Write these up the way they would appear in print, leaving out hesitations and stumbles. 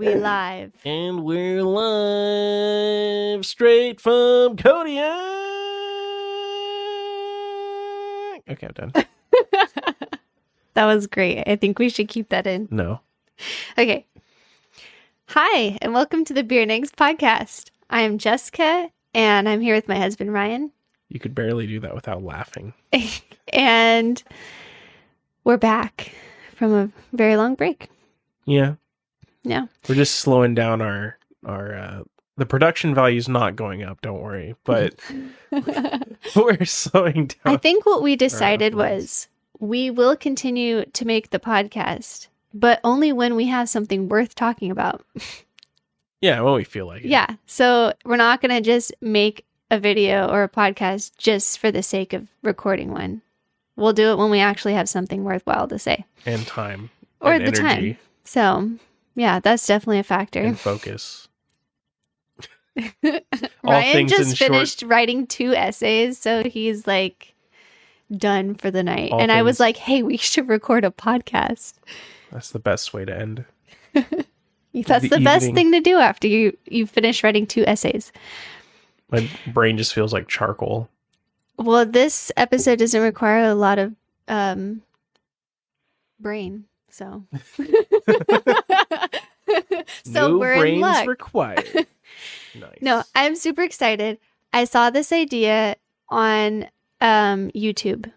we live? And we're live straight from Kodiak. Okay, I'm done. That was great. I think we should keep that in. No. Okay. Hi, and welcome to the Beer and Eggs podcast. I am Jessica, and I'm here with my husband, Ryan. You could barely do that without laughing. And we're back from a very long break. Yeah. Yeah. We're just slowing down our the production value's not going up, don't worry. But we're slowing down. I think what we decided was we will continue to make the podcast, but only when we have something worth talking about. Yeah, when we feel like it. Yeah. So we're not going to just make a video or a podcast just for the sake of recording one. We'll do it when we actually have something worthwhile to say. And time. Or and the energy, time. So, yeah, that's definitely a factor. and focus. Ryan things in just finished writing 2 essays, so he's like done for the night. All And I was things- like, hey, we should record a podcast. That's the best way to end. That's The the best evening. thing to do after you finish writing 2 essays. My brain just feels like charcoal. Well, this episode doesn't require a lot of brain, so No we're in brains luck. required. Nice. No, I'm super excited. I saw this idea on YouTube.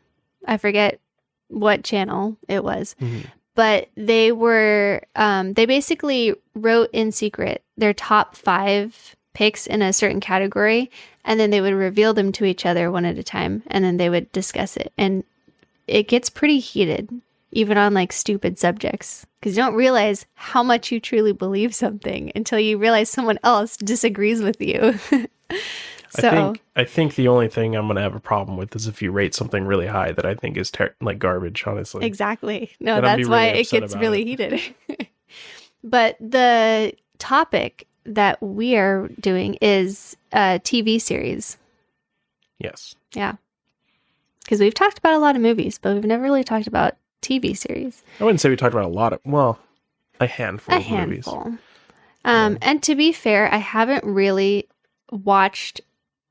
I forget what channel it was, Mhm. but they were they basically wrote in secret their top 5 picks in a certain category, and then they would reveal them to each other one at a time, and then they would discuss it. And it gets pretty heated, even on like stupid subjects, because you don't realize how much you truly believe something until you realize someone else disagrees with you. So I think the only thing I'm going to have a problem with is if you rate something really high that I think is like garbage, honestly. exactly. No, Then I'd be that's why really it upset gets about really it. heated. But the topic that we are doing is a TV series. Yes. Yeah. Because we've talked about a lot of movies, but we've never really talked about TV series. I wouldn't say we talked about a handful A of movies. handful. And to be fair, I haven't really watched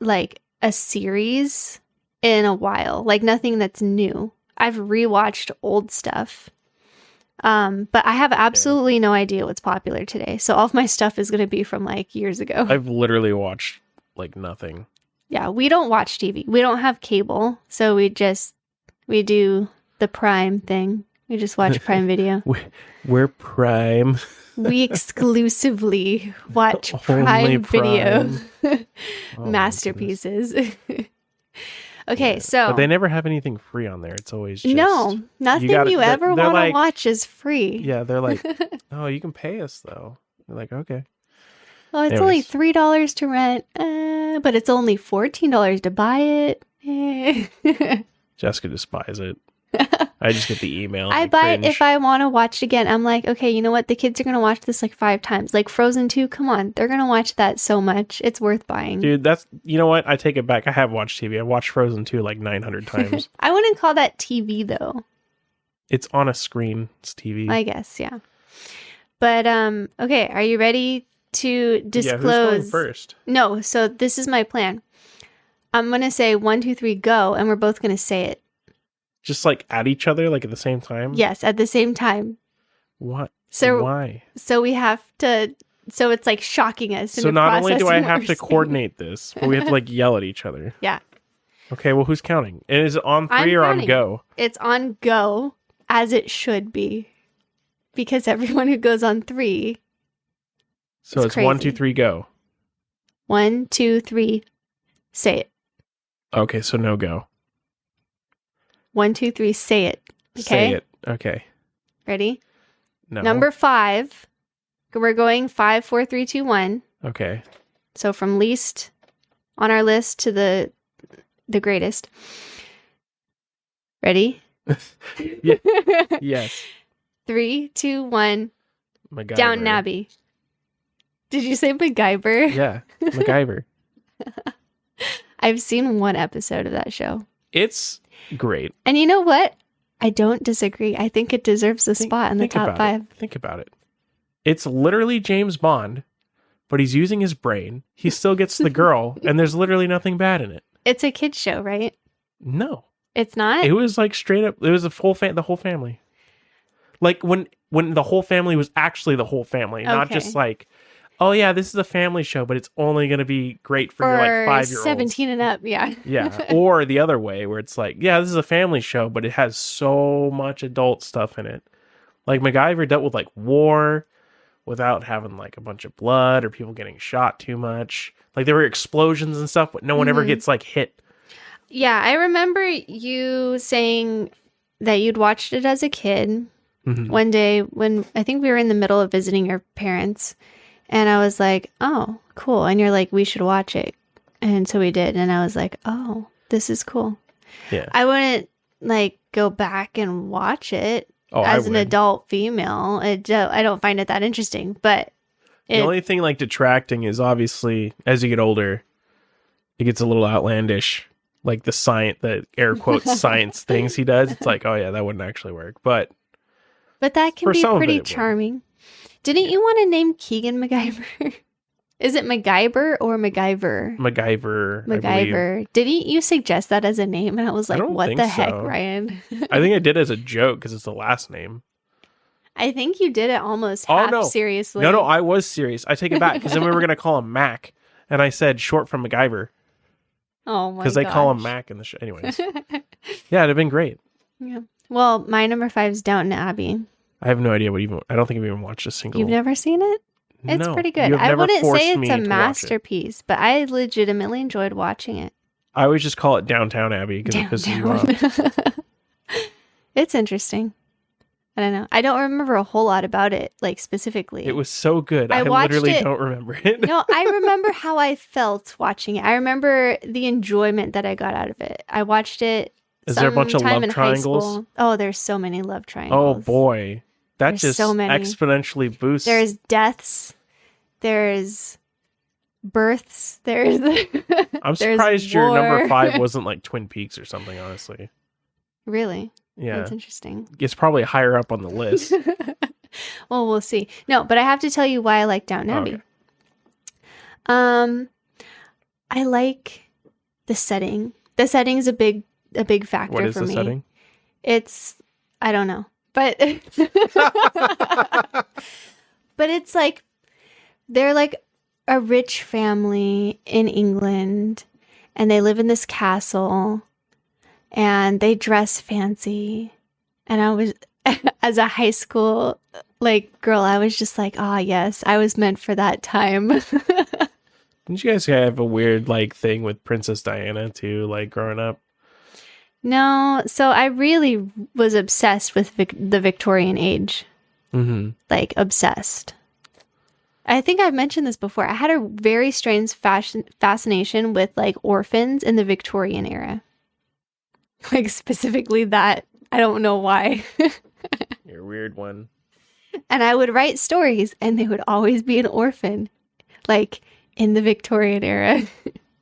like a series in a while, like nothing that's new. I've rewatched old stuff. But I have absolutely no idea what's popular today. So all of my stuff is going to be from like years ago. I've literally watched like nothing. Yeah, we don't watch TV. We don't have cable. So we do the Prime thing. We just watch Prime Video. We're Prime. We exclusively watch Only Prime Video Prime. Oh, my masterpieces. goodness. Okay, Yeah. so But they never have anything free on there. It's always just... no, nothing gotta- you they're- ever they're want to like- watch is free. Yeah, they're like, oh, you can pay us though. You're like, okay. Well, it's Anyways. only $3 to rent, but it's only $14 to buy it. Jessica just buys it. I just get the email. I buy it if I want to watch it again. I'm like, okay, you know what? The kids are going to watch this like 5 times. Like Frozen 2, come on. They're going to watch that so much. It's worth buying. Dude, you know what? I take it back. I have watched TV. I watched Frozen 2 like 900 times. I wouldn't call that TV though. It's on a screen. It's TV. I guess, yeah. But okay, are you ready to disclose? Yeah, who's going first? No, so this is my plan. I'm going to say 1, 2, 3, go, and we're both going to say it. Just like at each other, like at the same time? Yes, at the same time. What? So Why? So we have to. So it's like shocking us. So into not only do I processing what have we're to saying. coordinate this, but we have to like yell at each other. Yeah. Okay, well, who's counting? And is it on 3 I'm or on counting. go? It's on go, as it should be, because everyone who goes on 3. So It's it's 1, 2, crazy. 3, go. 1, 2, 3, say it. Okay, so no go. 1, 2, 3, say it. Okay. Say it. Okay. Ready? No. Number 5. We're going 5, 4, 3, 2, 1. Okay. So from least on our list to the greatest. Ready? Yeah. Yes. 3, 2, 1. MacGyver. Downton Abbey. Did you say MacGyver? Yeah. MacGyver. I've seen 1 episode of that show. It's great. And you know what? I don't disagree. I think it deserves a spot in the top 5. Think about it. It's literally James Bond, but he's using his brain. He still gets the girl, and there's literally nothing bad in it. It's a kid's show, right? No. It's not? It was like straight up, it was the whole family. Like when the whole family was actually the whole family, not Okay. just like, oh yeah, this is a family show, but it's only going to be great for your like 5-year-olds. 17 and up, yeah. Yeah. Or the other way where it's like, yeah, this is a family show, but it has so much adult stuff in it. Like MacGyver dealt with like war without having like a bunch of blood or people getting shot too much. Like there were explosions and stuff, but no one ever gets like hit. Yeah, I remember you saying that you'd watched it as a kid one day when I think we were in the middle of visiting your parents. And I was like, oh, cool. And you're like, we should watch it. And so we did. And I was like, oh, this is cool. Yeah. I wouldn't like go back and watch it as an adult female. I don't find it that interesting. But the only thing like detracting is obviously as you get older, it gets a little outlandish. Like the air quotes science things he does. It's like, oh yeah, that wouldn't actually work. But that can for be some of pretty it charming. Didn't you want to name Keegan MacGyver? Is it MacGyver or MacGyver? MacGyver. MacGyver. Didn't you suggest that as a name? And I was I like, don't what think the heck, so. Ryan? I think I did as a joke because it's the last name. I think you did it almost Oh, half no. seriously. No, I was serious. I take it back because then we were going to call him Mac. And I said short for MacGyver Oh my god. because they call him Mac in the show. Anyways. Yeah, it'd have been great. Yeah. Well, my number 5 is Downton Abbey. I have no idea I don't think I've even watched a single. You've never seen it? It's No, pretty you good. have I never wouldn't forced say me it's a to watch it. masterpiece, but I legitimately enjoyed watching it. I always just call it Downtown Abbey because it pisses you off. It's interesting. I don't know. I don't remember a whole lot about it, like specifically. It was so good. I I watched literally it- don't remember it. No, I remember how I felt watching it. I remember the enjoyment that I got out of it. I watched it. Is there a bunch of sometime love in high triangles? school. Oh, there's so many love Oh triangles. boy. That There's just so many. exponentially boosts. There's deaths. There's births. There's. I'm there's surprised your number war. 5 wasn't like Twin Peaks or something, honestly. Really? Yeah. That's interesting. It's probably higher up on the list. Well, we'll see. No, but I have to tell you why I like Downton Abbey. Okay. I like the setting. The setting is a big factor What is for the me. setting? It's I don't know, but but it's like they're like a rich family in England, and they live in this castle, and they dress fancy, and I was as a high school like girl, I was just like, ah, yes, I was meant for that time. Didn't you guys have a weird like thing with Princess Diana too, like growing up? No, so I really was obsessed with the Victorian age. Mm-hmm. Like obsessed. I think I've mentioned this before. I had a very strange fascination with like orphans in the Victorian era. Like specifically that. I don't know why. You're a weird one. And I would write stories and they would always be an orphan. Like in the Victorian era.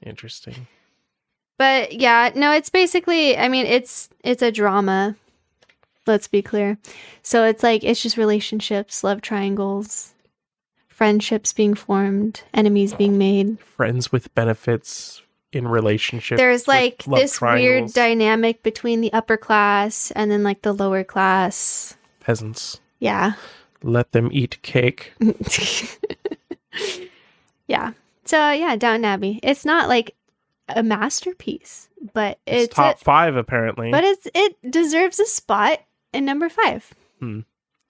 Interesting. But yeah, no, it's basically, I mean, it's a drama. Let's be clear. So it's like, it's just relationships, love triangles, friendships being formed, enemies being made. Friends with benefits in relationships. There's like with love this weird triangles. dynamic between the upper class and then like the lower class. Peasants. Yeah. Let them eat cake. Yeah. So yeah, Downton Abbey. It's not like a masterpiece, but It's top 5 apparently. but it deserves a spot in number 5.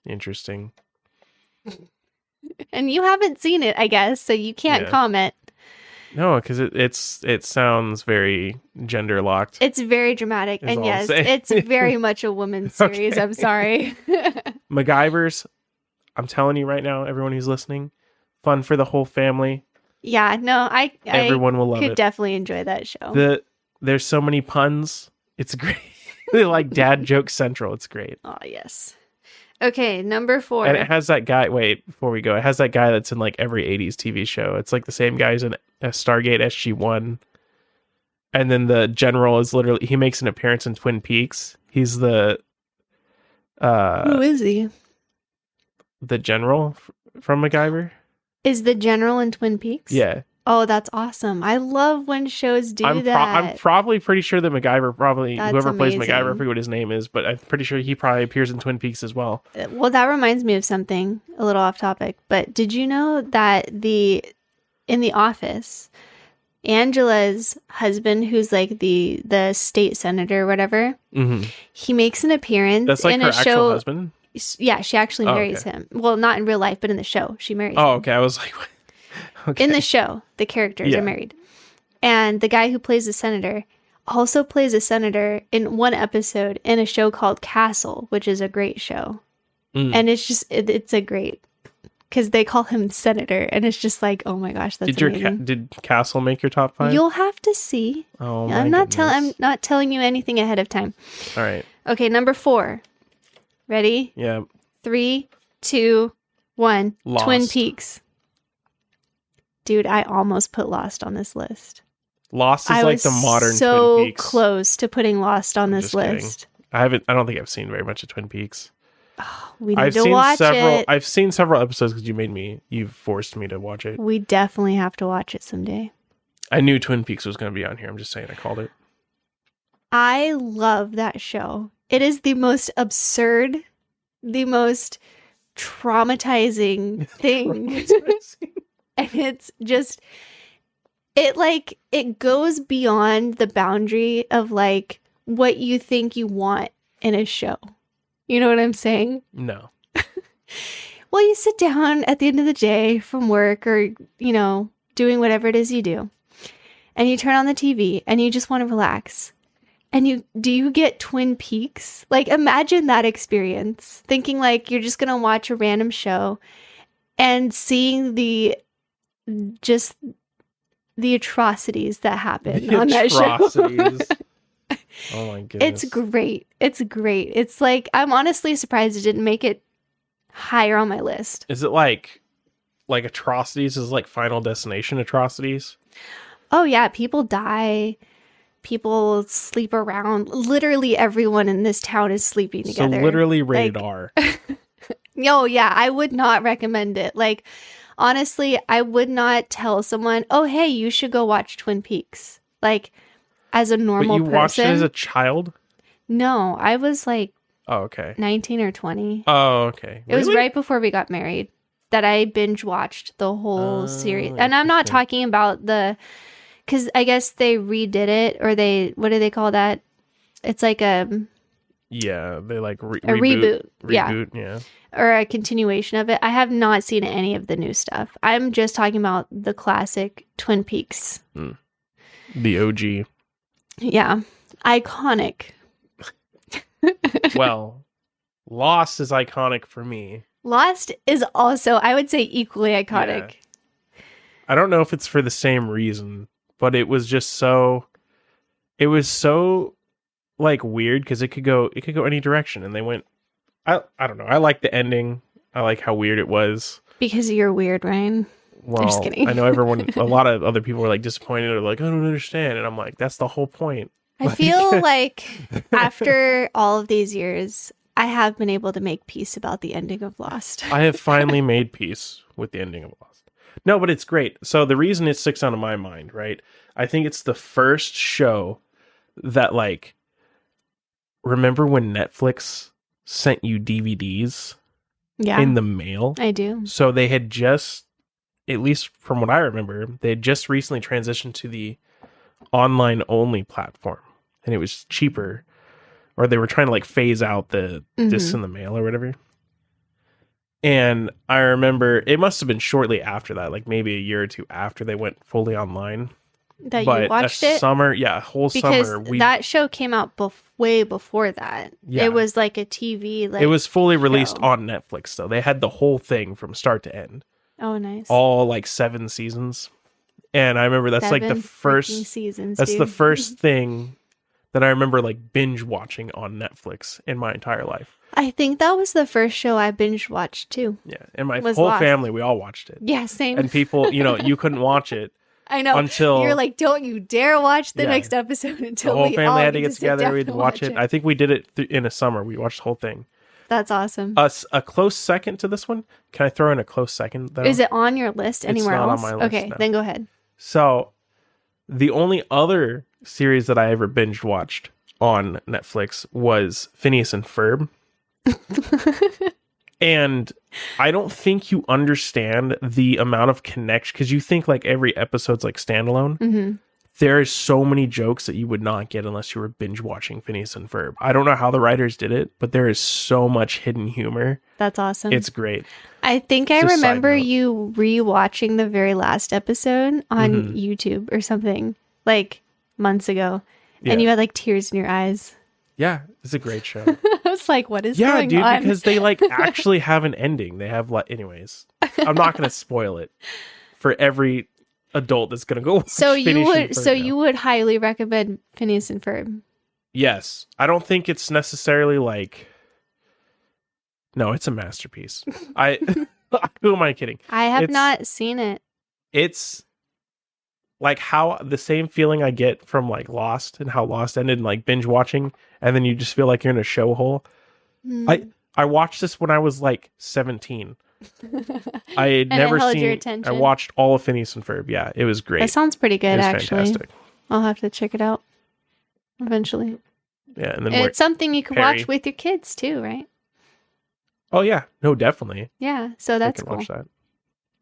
Interesting. And you haven't seen it, I guess, so you can't Yeah. comment. No, because it sounds very gender locked. It's very dramatic, Is and all I'm yes, saying. it's very much a woman's series. Okay. I'm sorry. MacGyver's, I'm telling you right now, everyone who's listening, fun for the whole family. Yeah, no, I Everyone will love could it. definitely enjoy that show. There's so many puns. It's great. They're like dad joke central. It's great. Oh yes. Okay, number 4. And it has that guy. Wait, before we go, it has that guy that's in like every 80s TV show. It's like the same guy's in Stargate SG-1. And then the general is literally, he makes an appearance in Twin Peaks. He's Who is he? the general from MacGyver? Is the general in Twin Peaks? Yeah. Oh, that's awesome. I love when shows do I'm that. probably pretty sure that MacGyver That's whoever plays amazing. MacGyver, I forget what his name is, but I'm pretty sure he probably appears in Twin Peaks as well. Well, that reminds me of something a little off topic, but did you know that in The Office, Angela's husband, who's like the state senator or whatever, Mm-hmm. he makes an appearance That's like in her a actual show. husband? Yeah, she actually Oh, marries him. Well, not in real life, but in the show, she marries him. Oh, okay. I was like, what? Okay. In the show, the characters Yeah. are married. And the guy who plays the senator also plays a senator in one episode in a show called Castle, which is a great show. Mm. And it's just, it's a great, because they call him senator. And it's just like, oh my gosh, that's amazing. Did Castle make your top 5? You'll have to see. Oh my I'm not goodness. telling you anything ahead of time. All right. Okay, number 4. Ready? Yeah. 3, 2, 1. Lost. Twin Peaks. Dude, I almost put Lost on this list. Lost is I like was the modern so Twin Peaks. close to putting Lost on I'm this just kidding. list. I don't think I've seen very much of Twin Peaks. We need to watch it. I've seen several episodes because you've forced me to watch it. We definitely have to watch it someday. I knew Twin Peaks was going to be on here. I'm just saying I called it. I love that show. It is the most absurd, the most traumatizing thing. And it's just, it goes beyond the boundary of like what you think you want in a show. You know what I'm saying? No. Well, you sit down at the end of the day from work or, you know, doing whatever it is you do, and you turn on the TV and you just want to relax. And do you get Twin Peaks? Like, imagine that experience, thinking like you're just going to watch a random show and seeing the atrocities that happen on that show. Oh my goodness. It's great. It's great. It's like, I'm honestly surprised it didn't make it higher on my list. Is it like atrocities? Is it like Final Destination atrocities? Oh yeah, people die. People sleep around. Literally everyone in this town is sleeping together. So literally rated Like- R. No, yeah, I would not recommend it. Like, honestly, I would not tell someone, oh, hey, you should go watch Twin Peaks. Like, as a But normal you person. watched it as a child? No, I was like Oh, okay. 19 or 20. Oh, okay. It was Really? right before we got married that I binge watched the whole Oh, series. And I'm not interesting. talking about because I guess they redid it, or what do they call that? It's like a Yeah, they like reboot. Yeah. Reboot, yeah. Or a continuation of it. I have not seen any of the new stuff. I'm just talking about the classic Twin Peaks. The OG. Yeah. Iconic. Well, Lost is iconic for me. Lost is also, I would say, equally iconic. I don't know if it's for the same reason, but it was so like weird because it could go any direction, and they went. I don't know. I like the ending. I like how weird it was. Because you're weird, Ryan. Well, just kidding. I know everyone. A lot of other people were like disappointed or like, I don't understand, and I'm like, that's the whole point. I feel like after all of these years, I have been able to make peace about the ending of Lost. I have finally made peace with the ending of Lost. No, but it's great. So the reason it sticks out of my mind, right? I think it's the first show that, like, remember when Netflix sent you DVDs Yeah, in the mail? I do. So they had just, at least from what I remember, they had just recently transitioned to the online only platform, and it was cheaper, or they were trying to like phase out the discs in the mail or whatever. And I remember it must have been shortly after that, like maybe a year or two after they went fully online. That But you watched it? summer, yeah, a whole Because summer. that show came out way before that. Yeah. It was like a TV. Like, it was fully released show. on Netflix, though. They had the whole thing from start to end, Oh, nice. all like 7 seasons. And I remember that's like the 7 freaking first. seasons. That's the dude. first thing that I remember like binge watching on Netflix in my entire life. I think that was the first show I binge watched too. Yeah, and my Was whole Lost. family, we all watched it. Yeah, same. And people, you couldn't watch it I know. until You're like, don't you dare watch the Yeah. next episode the until whole we family all had to get get sit together. down We'd and watch it. I think we did it in a summer. We watched the whole thing. That's awesome. A close second to this one. Can I throw in a close second though? Is it on your list anywhere not on else? my list, Okay, no. then go ahead. So, the only other series that I ever binge watched on Netflix was Phineas and Ferb. And I don't think you understand the amount of connection, because you think like every episode's like standalone. Mm-hmm. There is so many jokes that you would not get unless you were binge watching Phineas and Ferb. I don't know how the writers did it, but there is so much hidden humor. That's awesome. It's great. I think I Just a side remember note. you rewatching the very last episode on Mhm. YouTube or something like months ago, Yeah. and you had like tears in your eyes. Yeah, it's a great show. I was like, "What is Yeah, going dude, on?" because they like actually have an ending. They have like, anyways. I'm not gonna spoil it for every adult that's gonna go. Watch So you Phineas and would, Ferb so now. you would highly recommend Phineas and Ferb. Yes, I don't think it's necessarily like. No, it's a masterpiece. I. Who am I kidding? I have It's- not seen it. It's like how the same feeling I get from like Lost and how Lost ended in like binge watching, and then you just feel like you're in a show hole. I watched this when I was like 17. I had And it never held seen. your I attention? watched all of Phineas and Ferb. Yeah, it was great. That sounds pretty It good, was actually. fantastic. I'll have to check it out eventually. Yeah, and then It's something you can Harry. watch with your kids too, right? oh yeah, no, definitely. Yeah, so I that's can cool. watch that.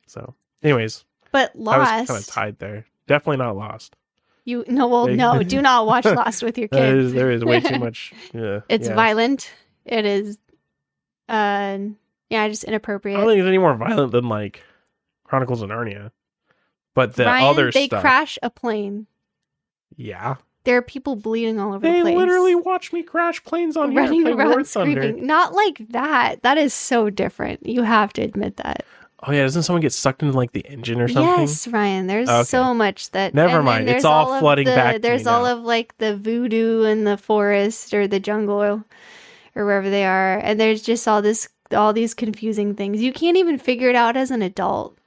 So, anyways, But I was kind of Lost, tied there. Definitely not Lost. do not watch Lost with your kids. There is way too much. Yeah, It's yeah. violent. It is, just I inappropriate. don't think it's any more violent than like Chronicles of Narnia. But the Ryan, other they stuff, crash a plane. yeah, There are people bleeding all over they the place. literally watch me crash planes on here. running Play War around Thunder. screaming. Not like that. That is so different. You have to admit that. Oh yeah, doesn't someone get sucked into like the engine or something? Yes, Ryan. There's Okay. so much that. Never and then mind, it's there's all of flooding back to me There's all now. of like the voodoo in the forest or the jungle or wherever they are, and there's just all these confusing things. You can't even figure it out as an adult.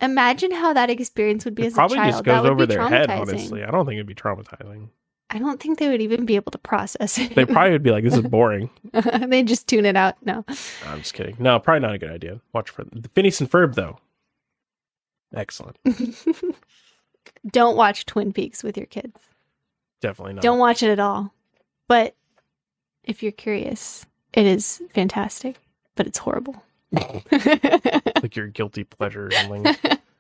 Imagine how that experience would be It as a probably child. just That goes would over be their head. traumatizing. Honestly, I don't think it'd be traumatizing. I don't think they would even be able to process it. They probably would be like, "This is boring." They just tune it out. No. I'm just kidding. No, probably not a good idea. Watch for the Phineas and Ferb though. Excellent. Don't watch Twin Peaks with your kids. Definitely not. Don't watch it at all. But if you're curious, it is fantastic, but it's horrible. Like your guilty pleasure or something.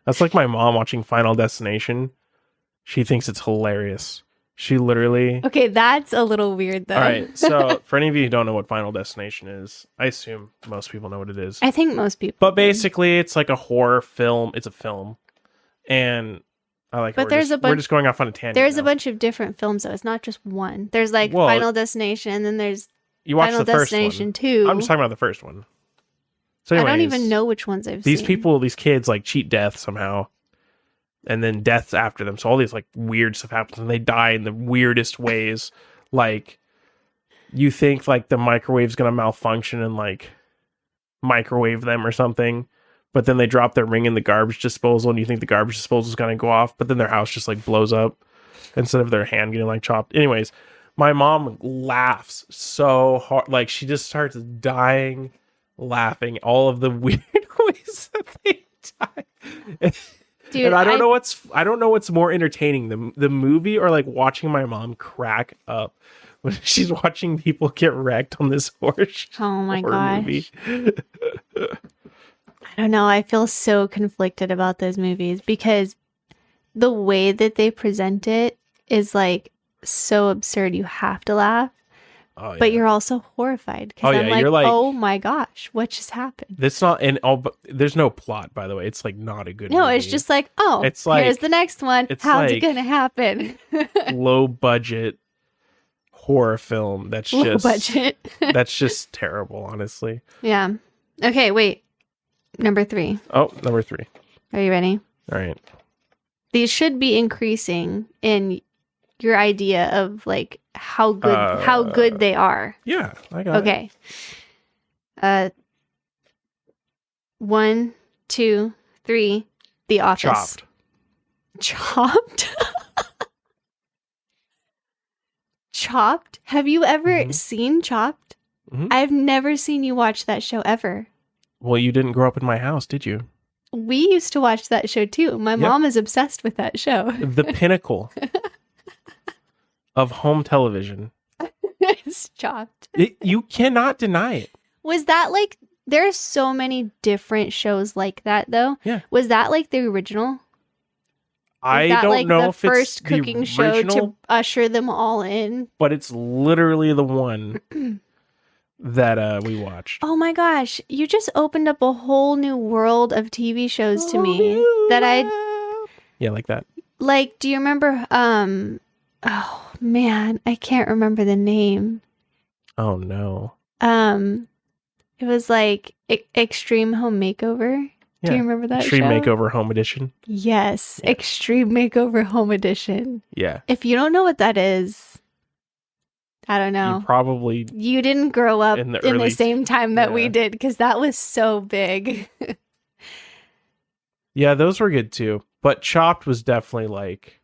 That's like my mom watching Final Destination. She thinks it's hilarious. She literally. Okay, that's a little weird though. All right. So, for any of you who don't know what Final Destination is, I assume most people know what it is. I think most people. But do. basically, it's like a horror film. It's a film, and I like. But there's a We're bunch- just going off on a tangent. There's now. a bunch of different films though. It's not just one. There's like Well, Final Destination, and then there's You watch Final the first Destination one. 2. I'm just talking about the first one. So, I anyways, don't even know which ones I've these seen. people, these kids, like cheat death somehow, and then death's after them. So all these like weird stuff happens, and they die in the weirdest ways. Like you think like the microwave's gonna malfunction and like microwave them or something, but then they drop their ring in the garbage disposal, and you think the garbage disposal is gonna go off, but then their house just like blows up instead of their hand getting like chopped. Anyways, my mom laughs so hard, like she just starts dying laughing all of the weird ways that they die. Dude, And I don't know what's more entertaining, the movie or like watching my mom crack up when she's watching people get wrecked on this horse. Oh my horror gosh. movie. I don't know. I feel so conflicted about those movies because the way that they present it is like so absurd. You have to laugh, Oh, yeah. but you're also horrified because Oh, yeah, I'm like, you're like- oh my gosh, what just happened? That's not and all, but there's no plot, by the way. It's like not a good. No, movie. it's just like, oh, It's here's like- the next one. it's How's it like- gonna happen? low budget horror film. That's Low just budget. that's just terrible, honestly. Yeah. Okay, wait. Number 3. Oh, number 3. Are you ready? All right. These should be increasing in your idea of like how good they are. Yeah, I got it. Okay. 1, 2, 3. The Office. Chopped. Chopped? Chopped? Have you ever Mhm. seen Chopped? Mhm. I've never seen you watch that show ever. Well, you didn't grow up in my house, did you? We used to watch that show too. My mom is obsessed with that show. The pinnacle of home television. It's Chopped. You cannot deny it. Was that like, there are so many different shows like that though. Yeah. Was that like the original? I that, don't like, know the if first it's the cooking show original, to usher them all in. but it's literally the one that we watched. Oh my gosh, you just opened up a whole new world of TV shows to me that Yeah, like that. like. Do you remember? Oh man, I can't remember the name. Oh no. It was like Extreme Home Makeover. Yeah. Do you remember that Extreme show? Makeover Home Edition. Yes, Yeah. Extreme Makeover Home Edition. Yeah. If you don't know what that is, I don't know. You probably You didn't grow up In in the the early- same time that we yeah. did, because that was so big. Yeah, those were good too. But Chopped was definitely like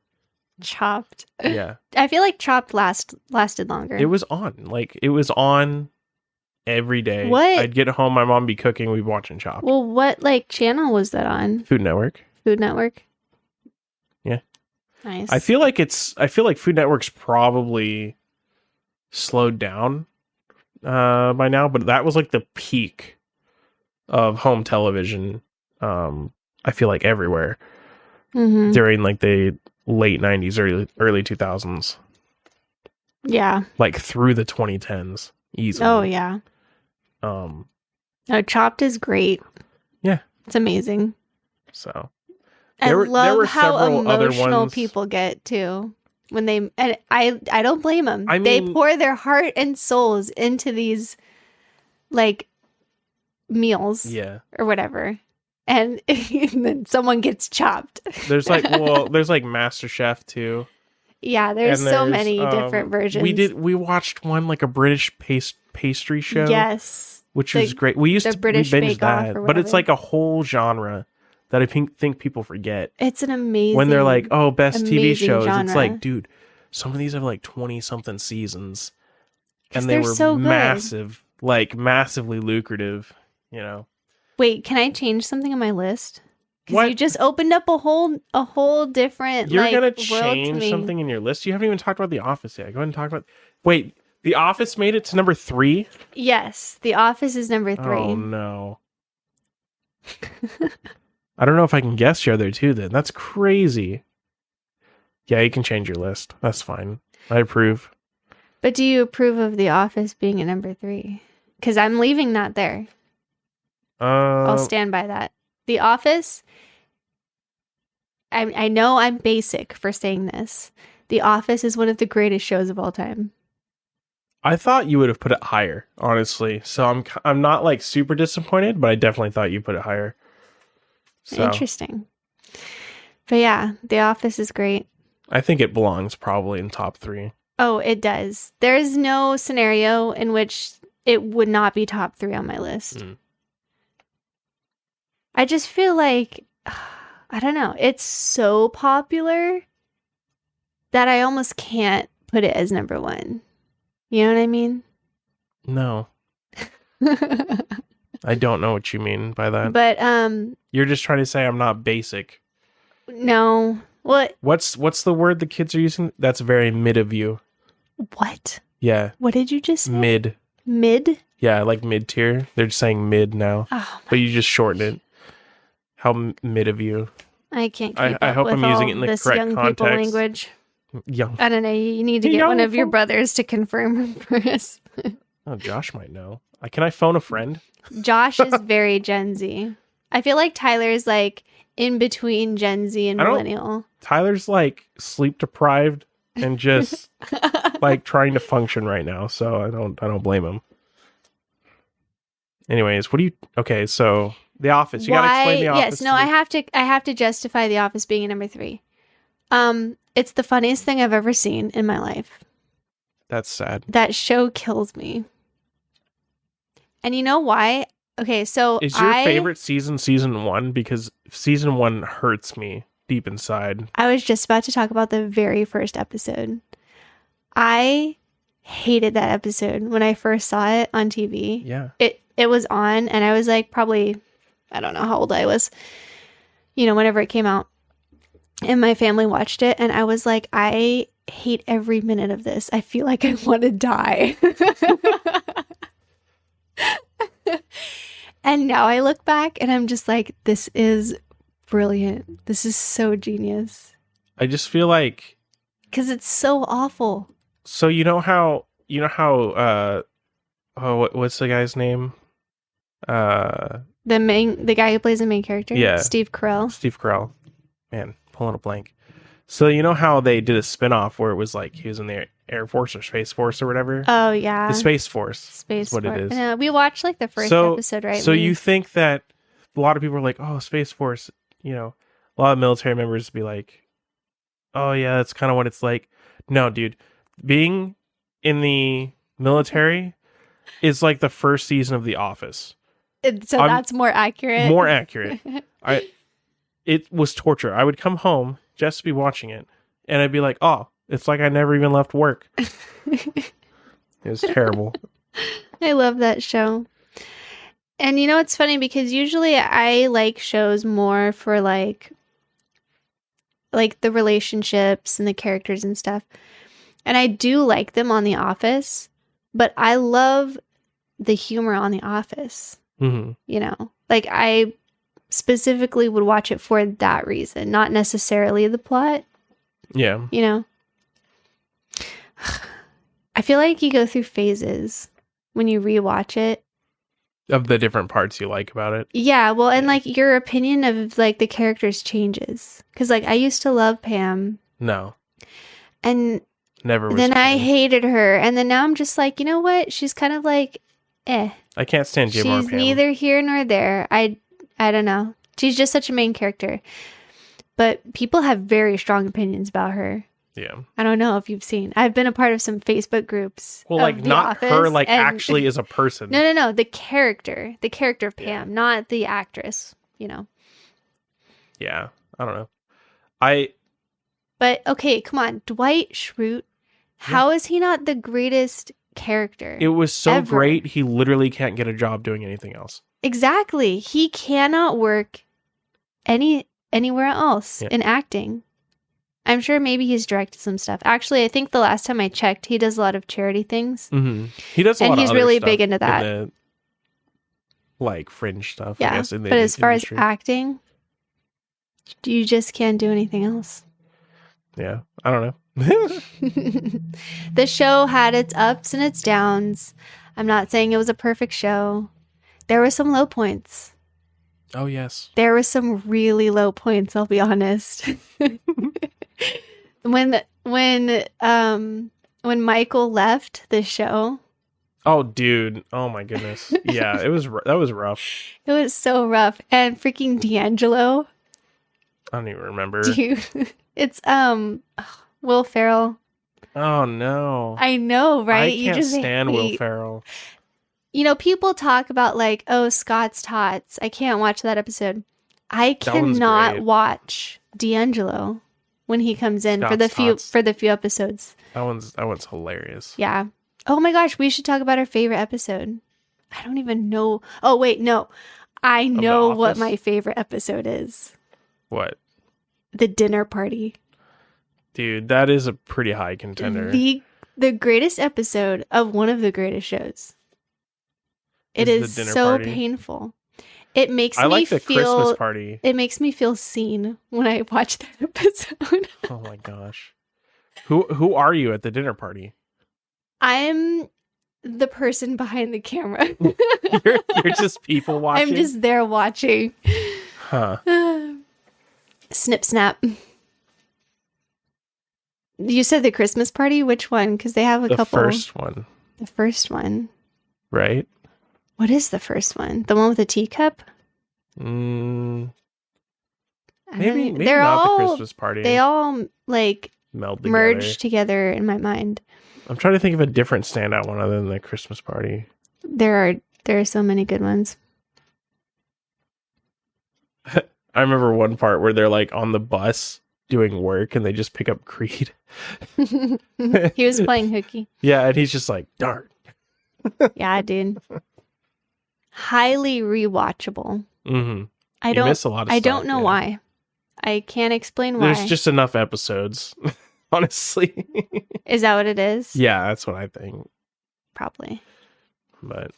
Chopped. yeah. I feel like Chopped lasted longer. It was on. Like it was on every day. What? I'd get home, my mom be cooking, we'd be watching Chopped. Well, what like channel was that on? Food Network. Food Network. Yeah. Nice. I feel like Food Network's probably slowed down by now, but that was like the peak of home television. I feel like everywhere Mhm. during like the late 90s, early 2000s, Yeah. like through the 2010s easily. Oh yeah. Um, No, Chopped is great. Yeah. It's amazing. so I There love were how several other emotional ones. people get too when they, and I don't blame them. I They mean- pour their heart and souls into these like meals yeah, or whatever, and then someone gets chopped. there's like Master Chef too. Yeah, there's And so many different versions. We watched one like a British pastry show. Yes, which The- was great. We used the to British we binged Bake Off that, or but it's whatever. like a whole genre that I think people forget it's an amazing. when they're like, "Oh, best TV amazing shows." It's genre. like, dude, some of these have like 20 something seasons, 'Cause and they they're were so good. massive, like massively lucrative. You know, Wait, can I change something on my list? Because What? you just opened up a whole different. you're like, gonna world to change me. something in your list. You haven't even talked about The Office yet. Go ahead and talk about. Wait, The Office made it to number 3. Yes, The Office is number 3. Oh no. I don't know if I can guess your other two then. That's crazy. Yeah, you can change your list. That's fine. I approve. But do you approve of The Office being at number 3? Because I'm leaving that there. I'll stand by that. The Office. I know I'm basic for saying this. The Office is one of the greatest shows of all time. I thought you would have put it higher, honestly. So I'm not like super disappointed, but I definitely thought you put it higher. So Interesting. But yeah, The Office is great. I think it belongs probably in top 3. Oh, it does. There's no scenario in which it would not be top 3 on my list. Mm. I just feel like, I don't know, it's so popular that I almost can't put it as number 1. You know what I mean? No, I don't know what you mean by that. But You're just trying to say I'm not basic. no. What? What's the word the kids are using? That's very mid of you. What? Yeah, What did you just say? mid. Mid? Yeah, like mid tier. They're just saying mid now, Oh, but you just shorten it. How mid of you? I can't keep I up hope with I'm using all it in the this correct young people context. language. Young. I don't know. You need to get one Young of your folk. brothers to confirm for us. Oh, Josh might know. Can I phone a friend? Josh is very Gen Z. I feel like Tyler's like in between Gen Z and I don't- millennial. Tyler's like sleep deprived and just like trying to function right now, so I don't blame him. Anyways, okay, so The Office. You gotta explain The Office. Yes, no, to me. I have to justify The Office being at number 3. It's the funniest thing I've ever seen in my life. That's sad. That show kills me. And you know why? Okay, so Is your favorite season 1? Because season 1 hurts me deep inside. I was just about to talk about the very first episode. I hated that episode when I first saw it on TV. Yeah. It was on, and I was like probably, I don't know how old I was, whenever it came out. And my family watched it, and I was like, I hate every minute of this. I feel like I want to die. And now I look back, and I'm just like, this is brilliant. This is so genius. I just feel like, because it's so awful. so what's the guy's name? The guy who plays the main character, Yeah. Steve Carell. Steve Carell. Man, pulling a blank. So you know how they did a spinoff where it was like he was in the Air Force or Space Force or whatever? Oh yeah, The Space Force. Space is what Force. it is. No, we watched like the first episode, right? So you think that a lot of people are like, oh, Space Force, a lot of military members be like, oh yeah, that's kind of what it's like. No, dude, being in the military is like the first season of The Office. That's more accurate. More accurate. It was torture. I would come home just to be watching it, and I'd be like, oh, it's like I never even left work. It was terrible. I love that show. And it's funny because usually I like shows more for like the relationships and the characters and stuff. And I do like them on The Office, but I love the humor on The Office. Mm-hmm. Like I specifically would watch it for that reason, not necessarily the plot. Yeah. I feel like you go through phases when you rewatch it. Of the different parts you like about it. Yeah, well, and like your opinion of like the characters changes. Because like I used to love Pam. No. And never was. Then I Pam. hated her. And then now I'm just like, you know what? She's kind of like, I can't stand Jim or Pam. She's neither here nor there. I don't know. She's just such a main character. But people have very strong opinions about her. Yeah. I don't know if you've seen. I've been a part of some Facebook groups. Well, like of The not Office, her, like and actually as a person. No. The character of Pam, not the actress. Yeah. I don't know. But okay, come on, Dwight Schrute. How is he not the greatest character? It was so ever? great. He literally can't get a job doing anything else. Exactly. He cannot work anywhere else in acting. I'm sure maybe he's directed some stuff. Actually, I think the last time I checked, he does a lot of charity things. Mm-hmm. He does a lot and of he's other really stuff big into that. in the, like fringe stuff, Yeah, I guess. In the but as far industry. as acting, you just can't do anything else. Yeah, I don't know. The show had its ups and its downs. I'm not saying it was a perfect show. There were some low points. Oh, yes. There were some really low points, I'll be honest. When Michael left the show. Oh, dude. Oh, my goodness. Yeah, that was rough. It was so rough. And freaking D'Angelo. I don't even remember. Dude, it's Will Ferrell. Oh, no. I know, right? I can't stand Will Ferrell. People talk about like, oh, Scott's Tots. I can't watch that episode. I cannot watch D'Angelo when he comes in for the few episodes. That one's hilarious. Yeah. Oh my gosh, we should talk about our favorite episode. I don't even know. Oh wait, no. I know what my favorite episode is. What? The dinner party. Dude, that is a pretty high contender. The greatest episode of one of the greatest shows. It is so painful. It makes me like the feel Christmas party. It makes me feel seen when I watch that episode. Oh my gosh. Who are you at the dinner party? I'm the person behind the camera. you're just people watching? I'm just there watching. Huh. Snip snap. You said the Christmas party? Which one? Because they have a couple. The first one. The first one. Right? What is the first one? The one with the teacup? Maybe they're not all, the Christmas party. They all like merge together in my mind. I'm trying to think of a different standout one other than the Christmas party. There are so many good ones. I remember one part where they're like on the bus doing work and they just pick up Creed. He was playing hooky. Yeah, and he's just like, darn. Yeah, dude. Highly rewatchable. Mm-hmm. I You don't miss a lot of I stuff, don't know yeah. why. I can't explain why. There's just enough episodes, honestly. Is that what it is? Yeah, that's what I think. Probably. But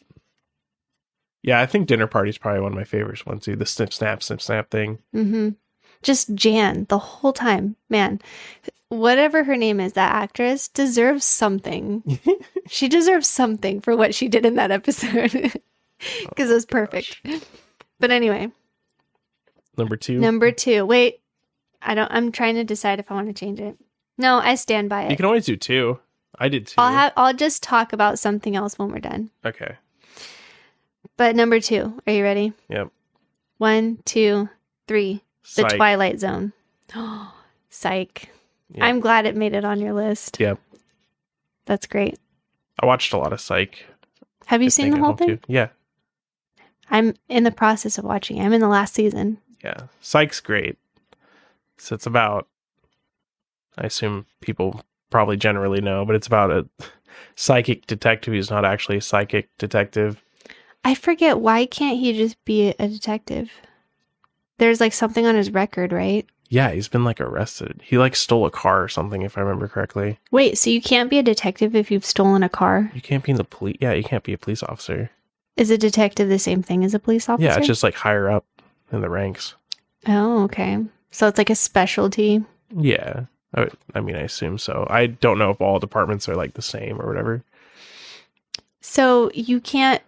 yeah, I think Dinner Party's probably one of my favorites ones too. The snip snap thing. Mm-hmm. Just Jan the whole time. Man, whatever her name is, that actress deserves something. She deserves something for what she did in that episode. Because it was perfect. But anyway, Number 2. number 2. Wait, I'm trying to decide if I want to change it. No, I stand by You it. can always do 2. I did 2. I'll just talk about something else when we're done. Okay. But number 2, are you ready? Yep. 1, 2, 3. The Psych. Twilight Zone. Psych. Yep. I'm glad it made it on your list. Yep. That's great. I watched a lot of Psych. Have you I seen think the at whole home, thing? too. Yeah. I'm in the process of watching. I'm in the last season. Yeah. Psych's great. So it's about, I assume people probably generally know, but it's about a psychic detective who's not actually a psychic detective. I forget, why can't he just be a detective? There's like something on his record, right? Yeah, he's been like arrested. He like stole a car or something, if I remember correctly. Wait, so you can't be a detective if you've stolen a car? You can't be in the police. Yeah, you can't be a police officer. Is a detective the same thing as a police officer? Yeah, it's just like higher up in the ranks. Oh, okay. So it's like a specialty. Yeah. I mean, I assume so. I don't know if all departments are like the same or whatever. So you can't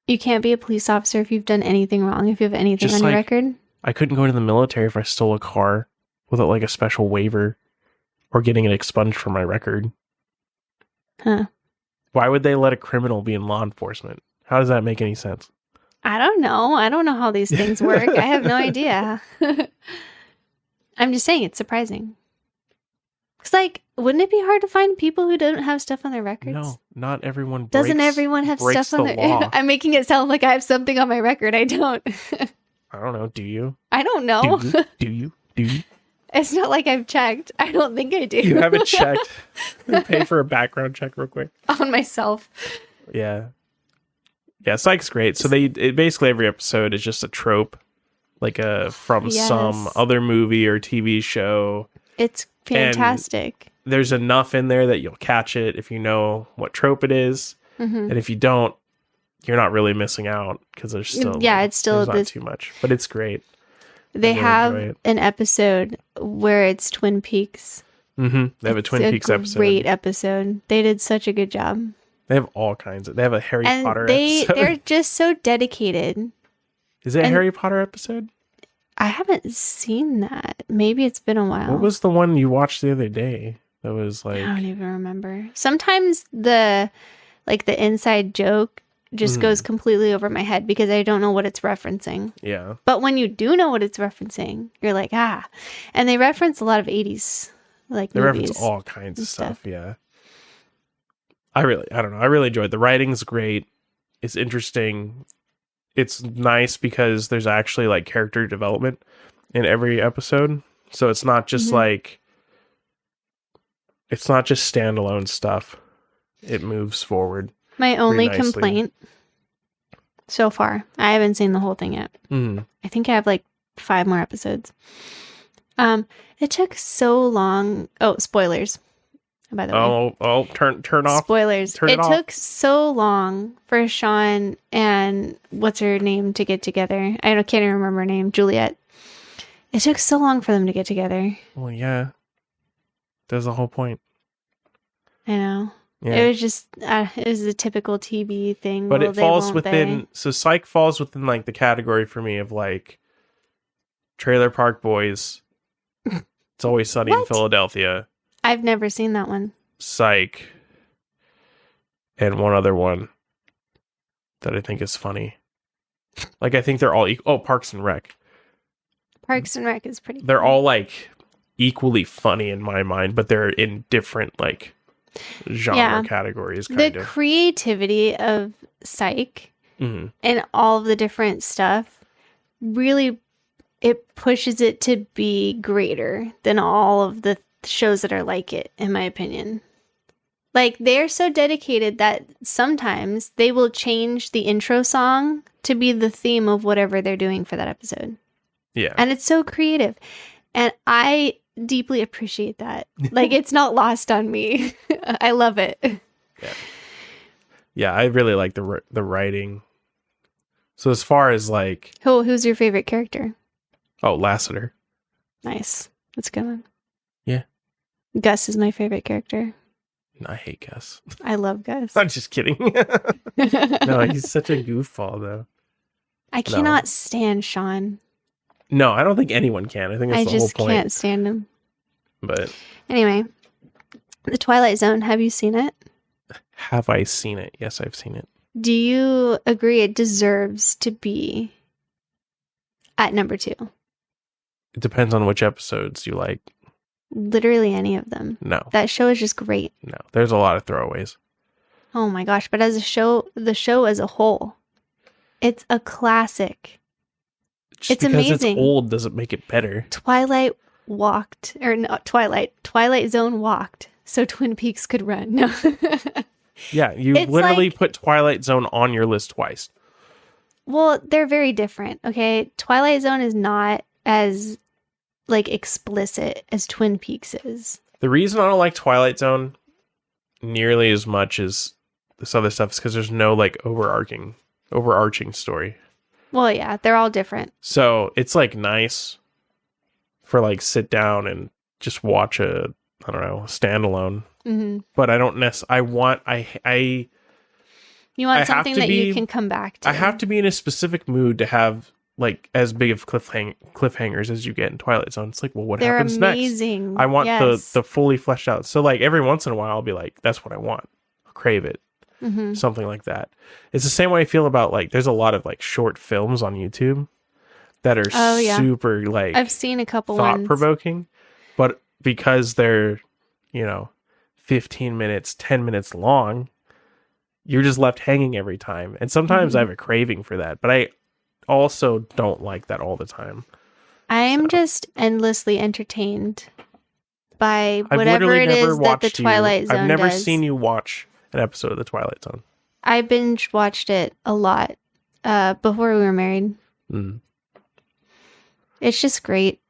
be a police officer if you've done anything wrong, if you have anything Just on your like- record? I couldn't go into the military if I stole a car without like a special waiver or getting it expunged from my record. Huh. Why would they let a criminal be in law enforcement? How does that make any sense? I don't know. I don't know how these things work. I have no idea. I'm just saying it's surprising. It's like, wouldn't it be hard to find people who don't have stuff on their records? No, not everyone breaks, Doesn't everyone have breaks stuff on the their law. I'm making it sound like I have something on my record. I don't. I don't know. Do you? I don't know. Do you? Do you? Do you? It's not like I've checked. I don't think I do. You haven't checked. Pay for a background check real quick. on myself. Yeah. Yeah, Psych's great. So basically every episode is just a trope, like from some Yes. other movie or TV show. It's fantastic. There's enough in there that you'll catch it if you know what trope it is, Mhm. and if you don't, you're not really missing out because there's still Yeah, it's still there's not this- too much, but it's great. They really have enjoy it. an episode where it's Twin Peaks. Mm-hmm. They have a It's Twin Peaks episode. Great episode. They did such a good job. They have all kinds of. They have a Harry And Potter they're episode. just so dedicated. Is it a and- Harry Potter episode? I haven't seen that. Maybe it's been a while. What was the one you watched the other day? That was like. I don't even remember. Sometimes the inside joke just Mhm. goes completely over my head because I don't know what it's referencing. Yeah. But when you do know what it's referencing, you're like, ah. And they reference a lot of 80s They movies. reference all kinds of and stuff. stuff. Yeah. I don't know. I really enjoyed it. The writing's great. It's interesting. It's nice because there's actually like character development in every episode. So it's not just Mhm. it's not just standalone stuff. It moves forward. My only nicely. complaint so far, I haven't seen the whole thing yet. Mm. I think I have like 5 more episodes. It took so long. Oh, spoilers. By the way. Oh, turn off. Spoilers. Turn it It off. took so long for Sean and what's her name to get together. Can't even remember her name. Juliet. It took so long for them to get together. Well, yeah. That's the whole point. I know. Yeah. It was just, it was a typical TV thing. But Will it they, falls won't within they? so Psych falls within like the category for me of like Trailer Park Boys. It's Always Sunny in What? Philadelphia. I've never seen that one. Psych, and one other one that I think is funny. Like I think they're all Parks and Rec. Parks and Rec is pretty. They're funny. all like equally funny in my mind, but they're in different like genre Yeah. categories. The Kind of. creativity of Psych Mhm. and all of the different stuff really it pushes it to be greater than all of the shows that are like it, in my opinion. Like, they're so dedicated that sometimes they will change the intro song to be the theme of whatever they're doing for that episode. Yeah. And it's so creative. And I deeply appreciate that. Like, it's not lost on me. I love it. Yeah, I really like the writing. So as far as like, Who's your favorite character? Lassiter. Nice. That's a good one. Yeah. Gus is my favorite character. I hate Gus. I love Gus. I'm just kidding. No, he's such a goofball though. I cannot stand Sean. No, I don't think anyone can. I think that's I the whole just point. can't stand him. But Anyway, The Twilight Zone, have you seen it? have I seen it? Yes, I've seen it. Do you agree it deserves to be at number 2? It depends on which episodes you like. Literally any of them. No, That show is just great. no. There's a lot of throwaways. Oh my gosh. But as a show, the show as a whole, it's a classic. Just It's because amazing. it's old doesn't make it better. Twilight Zone walked so Twin Peaks could run. No. Yeah, you It's literally like- put Twilight Zone on your list twice. Well, they're very different, okay? Twilight Zone is not as like explicit as Twin Peaks is. The reason I don't like Twilight Zone nearly as much as this other stuff is because there's no like overarching story. Well, yeah, they're all different. So it's like nice for like sit down and just watch a standalone. Hmm. But I don't I You want I have something to that you be- can come back to. I have to be in a specific mood to have like as big of cliffhangers as you get in Twilight Zone. It's like, well, what They're happens next? amazing. I want Yes. the fully fleshed out. So like every once in a while I'll be like, that's what I want. I'll crave it. Mhm. Something like that. It's the same way I feel about like there's a lot of like short films on YouTube that are Oh, yeah. super like I've seen a couple ones. thought provoking, but because they're 15 minutes, 10 minutes long, you're just left hanging every time. And sometimes I have a craving for that, but I also don't like that all the time. I am So. just endlessly entertained by I've whatever literally it never is that the watched Twilight Zone I've never does. seen you watch an episode of the Twilight Zone. I binge watched it a lot before we were married. Mm. It's just great.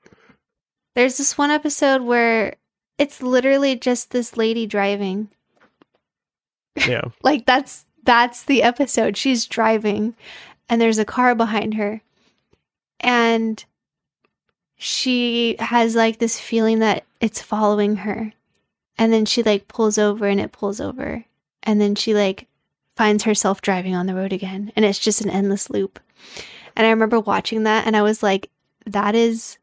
There's this one episode where it's literally just this lady driving. Yeah. Like that's the episode. She's driving and there's a car behind her. And she has like this feeling that it's following her. And then she like pulls over and it pulls over. And then she like finds herself driving on the road again. And it's just an endless loop. And I remember watching that and I was like, that is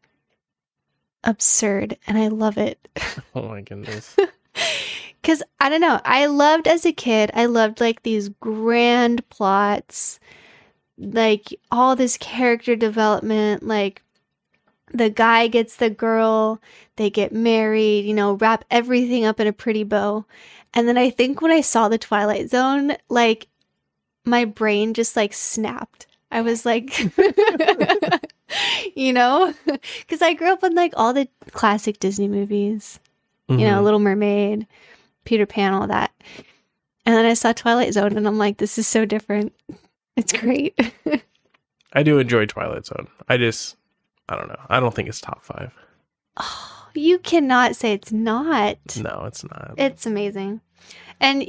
absurd. And I love it. Oh my goodness. Because I don't know. I loved as a kid, I loved like these grand plots, like all this character development, like the guy gets the girl, they get married, wrap everything up in a pretty bow. And then I think when I saw the Twilight Zone, like my brain just like snapped. I was like, because I grew up on like all the classic Disney movies, Mhm. Little Mermaid, Peter Pan, all that. And then I saw Twilight Zone and I'm like, this is so different. It's great. I do enjoy Twilight Zone. I don't know. I don't think it's top 5. Oh, you cannot say it's not. No, it's not. It's amazing. And,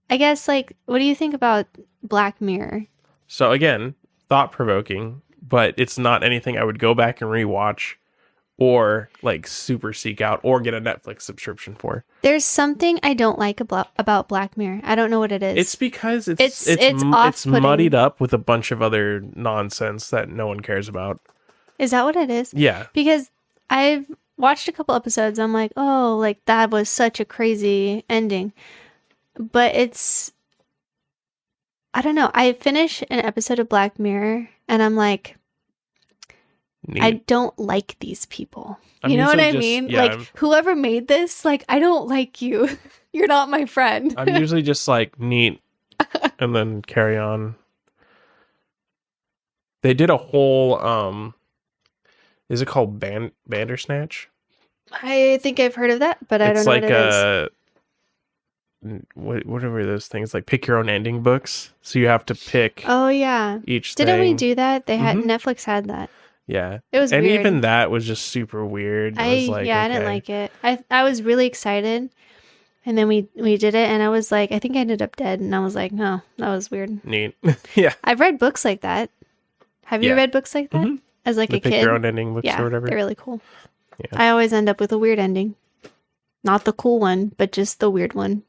I guess, like, what do you think about Black Mirror? So again, thought provoking, but it's not anything I would go back and rewatch or like super seek out or get a Netflix subscription for. There's something I don't like about Black Mirror. I don't know what it is. It's because It's it's off-putting. muddied up with a bunch of other nonsense that no one cares about. Is that what it is? Yeah. Because I've watched a couple episodes. I'm like, oh, like that was such a crazy ending. But I don't know. I finish an episode of Black Mirror and I'm like, Neat. I don't like these people. I'm You know what usually I just- mean? yeah, like, I'm- whoever made this, like, I don't like you. You're not my friend. I'm usually just like neat and then carry on. They did a whole Is it called Bandersnatch? I think I've heard of that, but I don't It's know like what it is. whatever those things, like pick your own ending books. So you have to pick Oh yeah. each Didn't we thing. do that? They had Mhm. Netflix had that. Yeah. It was And weird. even that was just super weird. It was like, I didn't okay. like it. I was really excited, and then we did it, and I was like, I think I ended up dead, and I was like, no, that was weird. Neat. Yeah. I've read books like that. Have you Yeah. read books like that Mhm. as like The a pick kid? your own ending books Yeah, or whatever. they're really cool. Yeah. I always end up with a weird ending, not the cool one, but just the weird one.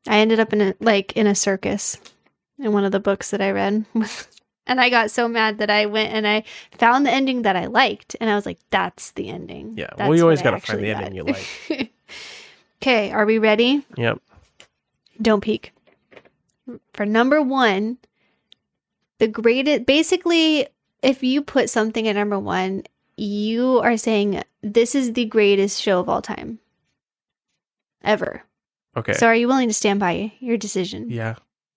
I ended up in a circus in one of the books that I read. And I got so mad that I went and I found the ending that I liked. And I was like, that's the ending. Yeah. That's Well, you always what I got to find the actually ending you got." like. Okay, are we ready? Yep. Don't peek. For number one, the greatest, basically, if you put something at number one, you are saying this is the greatest show of all time. Ever. Okay. So are you willing to stand by your decision? Yeah.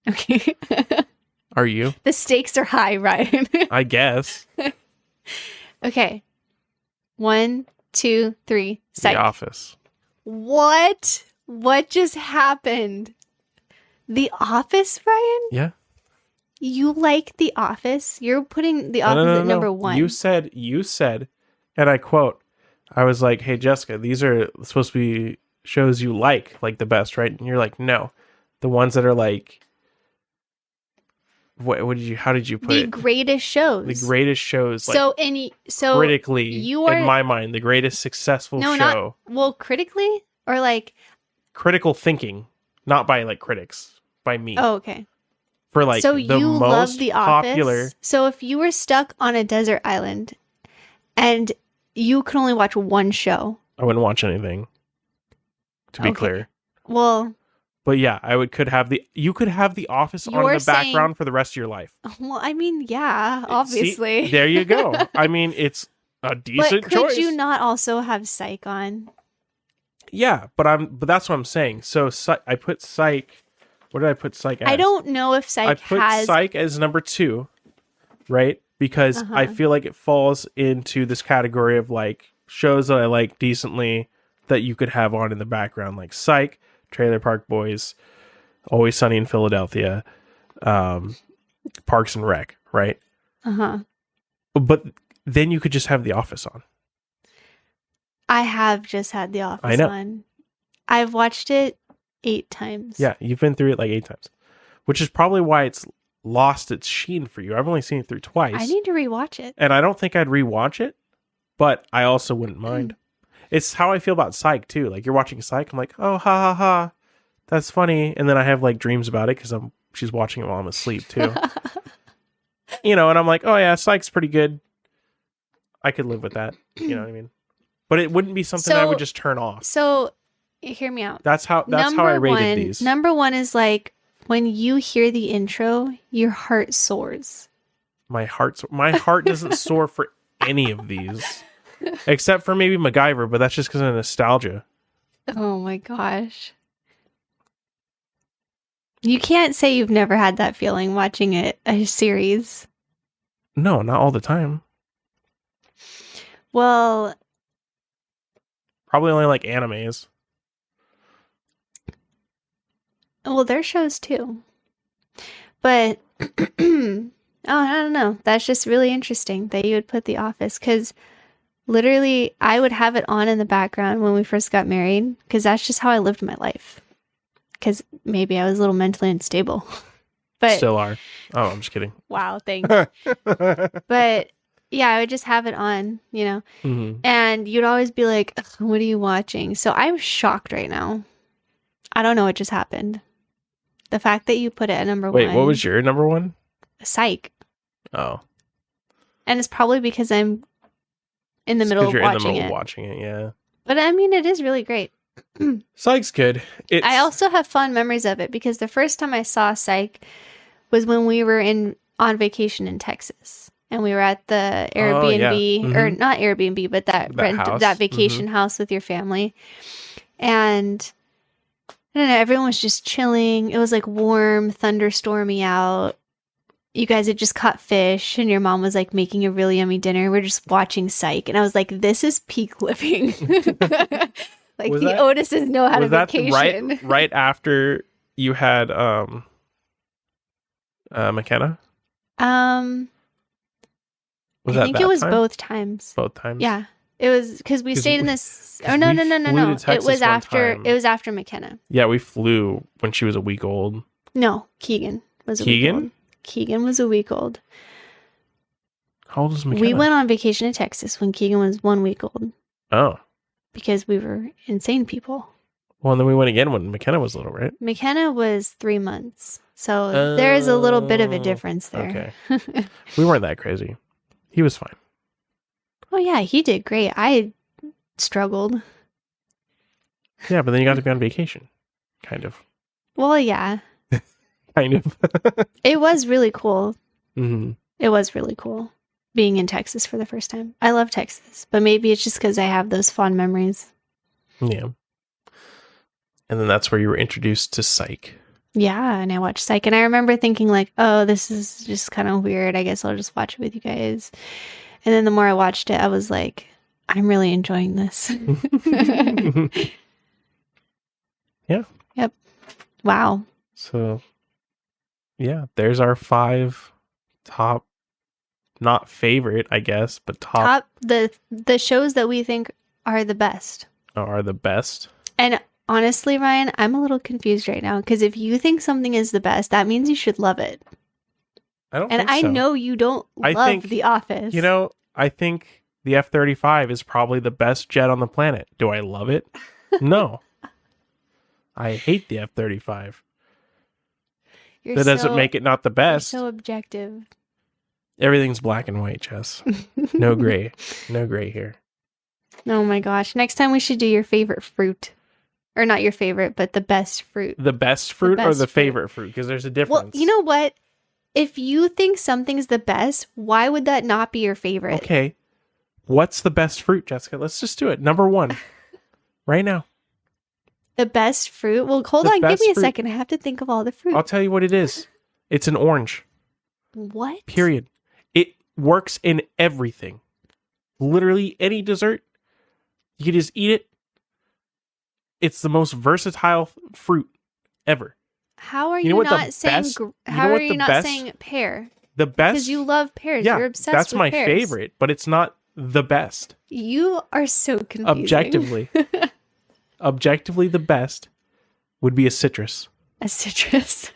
Okay. Are you? The stakes are high, Ryan. I guess. Okay. 1, 2, 3. Psych. The Office. What? What just happened? The Office, Ryan? Yeah. You like The Office? You're putting The Office at number one. You said, and I quote, I was like, hey, Jessica, these are supposed to be shows you like the best, right? And you're like, no. The ones that are like, how did you put the it? greatest shows. The greatest shows, like, so critically, you are in my mind, the greatest successful show. Critically or like Critical thinking, not by like critics, by me. oh okay. For like So the you most love The Office. popular. So if you were stuck on a desert island and you could only watch one show. I wouldn't watch anything. To be Okay. clear. Well, But yeah, you could have the Office on in You're the saying- background for the rest of your life. I mean, yeah, See, obviously. there you go. I mean, it's a decent but could choice. you not also have Psych on? Yeah, but that's what I'm saying. So I put Psych. What did I put Psych as? I don't know if Psych I put has. Psych as number 2, right? Because I Uh-huh. feel like it falls into this category of like shows that I like decently that you could have on in the background, like Psych, Trailer Park Boys, Always Sunny in Philadelphia, Parks and Rec, right? Uh-huh. But then you could just have The Office on. I have just had The Office I know. on. I've watched it 8 times. Yeah, you've been through it like 8 times, which is probably why it's lost its sheen for you. I've only seen it through twice. I need to rewatch it. And I don't think I'd rewatch it, but I also wouldn't mind. It's how I feel about Psych too. Like you're watching Psych, I'm like, oh, ha ha ha, that's funny. And then I have like dreams about it because she's watching it while I'm asleep too. And I'm like, oh yeah, Psych's pretty good. I could live with that. You know what I mean? But it wouldn't be something I So- would just turn off. So, hear me out. That's how I rated these. Number one is like when you hear the intro, your heart soars. My heart doesn't soar for any of these, except for maybe MacGyver, but that's just because of nostalgia. Oh my gosh. You can't say you've never had that feeling watching a series. No, not all the time. Well, Probably only like animes. there's shows too. But oh, I don't know. That's just really interesting that you would put The Office because literally I would have it on in the background when we first got married because that's just how I lived my life. Because maybe I was a little mentally unstable. But Still are. Oh, I'm just kidding. wow, thanks. But yeah, I would just have it on, Mhm. and you'd always be like, "Ugh, what are you watching?" So I'm shocked right now. I don't know what just happened. The fact that you put it at number Wait, one. what was your number one? Psych? Oh, And it's probably because I'm in the It's middle 'cause of you're watching in the middle it. of watching it. Yeah, But I mean, it is really great. Psych's good. I also have fond memories of it because the first time I saw Psych was when we were on vacation in Texas. And we were at the Airbnb, Oh, yeah. or not Airbnb, but that house. that vacation house with your family. And I don't know, everyone was just chilling. It was like warm, thunderstormy out. you guys had just caught fish and your mom was like making a really yummy dinner. We're just watching Psych. And I was like, this is peak living. Like Was the that- Otises know how to Was that vacation. right after you had McKenna? Was I that think that it was time? both times. Both times. Yeah. It was because we 'Cause stayed in we- this. 'cause Oh no we no no no flew to no! It Texas was one after. time. It was after McKenna. Yeah, we flew when she was a week old. No, Keegan was a Keegan? week old. Keegan was a week old. How old was McKenna? We went on vacation to Texas when Keegan was 1 week old Oh. because we were insane people. Well, and then we went again when McKenna was little, right? McKenna was 3 months, so there is a little bit of a Oh, difference there. Okay. We weren't that crazy. He was fine. Oh yeah, he did great. I struggled. Yeah, but then you got to be on vacation. Kind of. Well, yeah, Kind of. it was really cool. hmm It was really cool being in Texas for the first time. I love Texas, but maybe it's just because I have those fond memories. Yeah. And then that's where you were introduced to Psych. Yeah, and I watched Psych, and I remember thinking like, "Oh, this is just kind of weird. I guess I'll just watch it with you guys." And then the more I watched it, I was like, "I'm really enjoying this." Yeah. Yep. Wow. So, yeah, there's our 5 top, not favorite, I guess, but top The shows that we think are the best. are the best. And honestly, Ryan, I'm a little confused right now because if you think something is the best, that means you should love it. I don't And think I so. know you don't I love think- The Office. You know, I think the F-35 is probably the best jet on the planet. Do I love it? No. I hate the F-35. You're That doesn't so- make it not the you're best. so objective. Everything's black and white, Jess. No gray. No gray here. Oh my gosh. Next time we should do your favorite fruit. Or not your favorite, but the best fruit. The best fruit or best the fruit. favorite fruit? Because there's a difference. Well, you know what? If you think something's the best, why would that not be your favorite? Okay. What's the best fruit, Jessica? Let's just do it. Number 1. Right now. The best fruit? Well, hold The on. Give best me a fruit. second. I have to think of all the fruit. I'll tell you what it is. It's an orange. What? Period. It works in everything. Literally any dessert. You can just eat it. It's the most versatile fruit ever. How are You you, know what the not saying? best- you know How what are the you not best- saying pear? The best. Because you love pears. yeah, You're obsessed that's with my pears. favorite, but it's not the best. You are so confusing. Objectively. Objectively, the best would be a citrus. A citrus.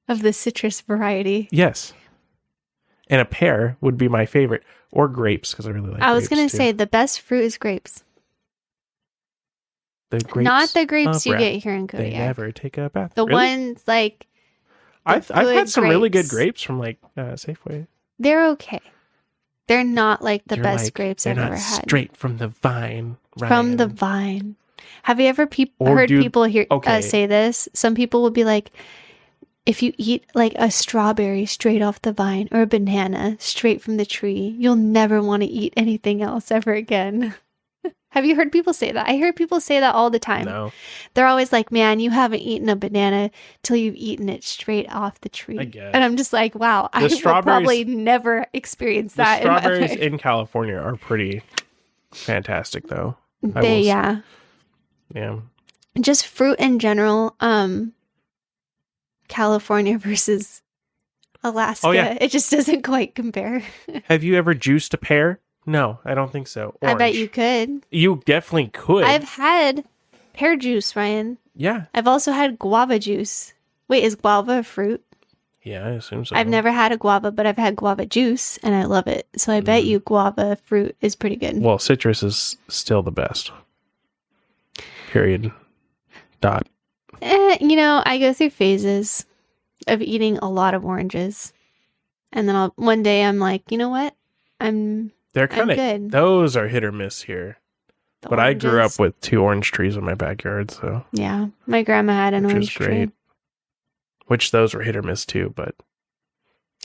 Of the citrus variety. Yes. And a pear would be my favorite. Or grapes, because I really like I was grapes, going to too. say the best fruit is grapes. The grapes. Not the grapes you breath. get here in They Kodiak. never take a bath. The Really? ones like I've good had some really good grapes. grapes from like Safeway. they're okay. They're not like the You're best like, grapes they're I've not ever had. straight from the vine. From the Ryan. vine. Have you ever Or heard do- people hear okay. say this? Some people will be like, if you eat like a strawberry straight off the vine or a banana straight from the tree, you'll never want to eat anything else ever again. Have you heard people say that? I hear people say that all the time. No, They're always like, man, you haven't eaten a banana till you've eaten it straight off the tree. I guess. And I'm just like, wow, I will strawberries- probably never experience the that in my strawberries life. in California are pretty fantastic, though. I They, will s- yeah. Yeah. Just fruit in general, California versus Alaska. Oh, yeah. It just doesn't quite compare. Have you ever juiced a pear? No, I don't think so. I bet Orange. you could. You definitely could. I've had pear juice, Ryan. Yeah. I've also had guava juice. Wait, is guava a fruit? Yeah, I assume so. I've never had a guava, but I've had guava juice and I love it. So I bet you guava fruit is pretty good. Well, citrus is still the best. Period. Dot. You know, I go through phases of eating a lot of oranges. And then one day I'm like, you know what? They're kind of good. those are hit or miss here. The But I grew oranges- up with 2 orange trees in my backyard, so Yeah, my grandma had an which orange is great. tree. Which those were hit or miss too, but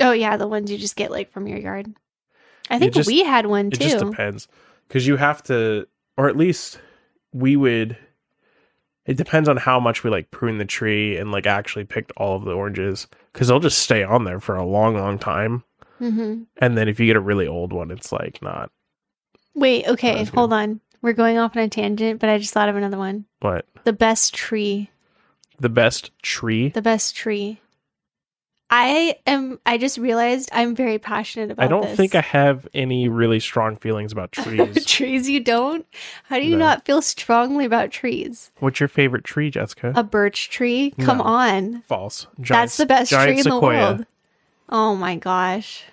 Oh yeah, the ones you just get like from your yard. I think just- we had one it too. just depends. Because you have to, or at least we would It depends on how much we like prune the tree and like actually picked all of the oranges, because they'll just stay on there for a long, long time. Mm-hmm. And then if you get a really old one, it's like not Wait, okay, That's good. hold on. We're going off on a tangent, but I just thought of another one. what The best tree. the best tree. The best tree. I just realized I'm very passionate about I don't this. think I have any really strong feelings about trees. Trees you don't? How do you No. not feel strongly about trees? What's your favorite tree, Jessica? A birch tree? Come No. on. False. That's the best giant tree in the sequoia. world. Oh my gosh.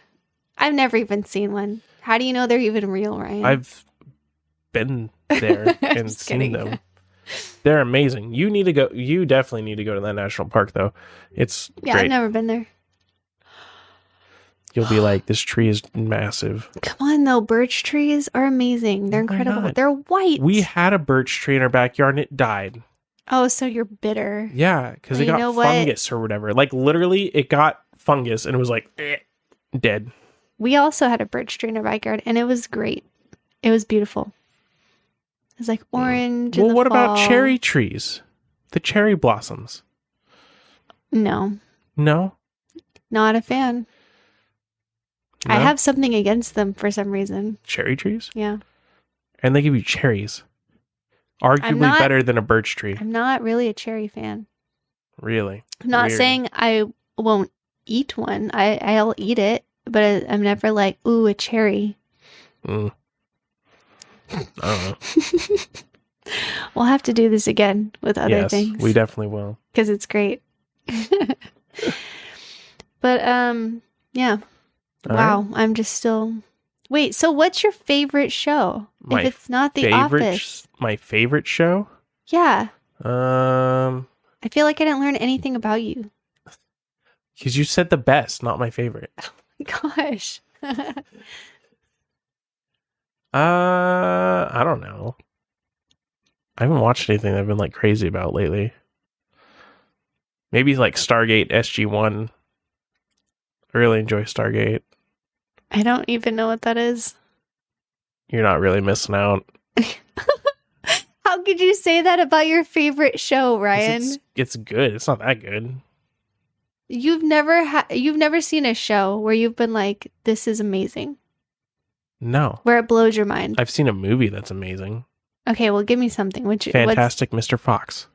I've never even seen one. How do you know they're even real, Ryan? I've been there and Just seen kidding. them. They're amazing. You need to go. You definitely need to go to that national park, though. It's Yeah, great. I've never been there. You'll be like, this tree is massive. Come on, though. Birch trees are amazing. They're Why incredible. not? They're white. We had a birch tree in our backyard and it died. Oh, so you're bitter. Yeah, because it You got know what? fungus or whatever. Like literally, it got fungus and it was like dead. We also had a birch tree in our backyard, and it was great. It was beautiful. It was like orange. in Well, the what about fall. cherry trees? The cherry blossoms. No, No, not a fan. I No? have something against them for some reason. cherry trees, Yeah. and they give you cherries. Arguably not- better than a birch tree. I'm not really a cherry fan. Really? I'm not Weird. saying I won't eat one. I'll eat it, but I'm never like, ooh, a cherry. Mm. I don't know. We'll have to do this again with other Yes, things. we definitely will. Because it's great. But yeah. All Wow, I'm just still. Wait, so what's your favorite show? My if it's not The Office. My favorite show. Yeah. Um, I feel like I didn't learn anything about you. because you said the best, not my favorite. Gosh. I don't know. I haven't watched anything I've been like crazy about lately. Maybe like Stargate SG-1. I really enjoy Stargate. I don't even know what that is. You're not really missing out. How could you say that about your favorite show, 'Cause Ryan? It's good. It's not that good. You've never seen a show where you've been like, this is amazing, No. where it blows your mind. I've seen a movie that's amazing. Okay, well, give me something. What's Fantastic Mr. Fox.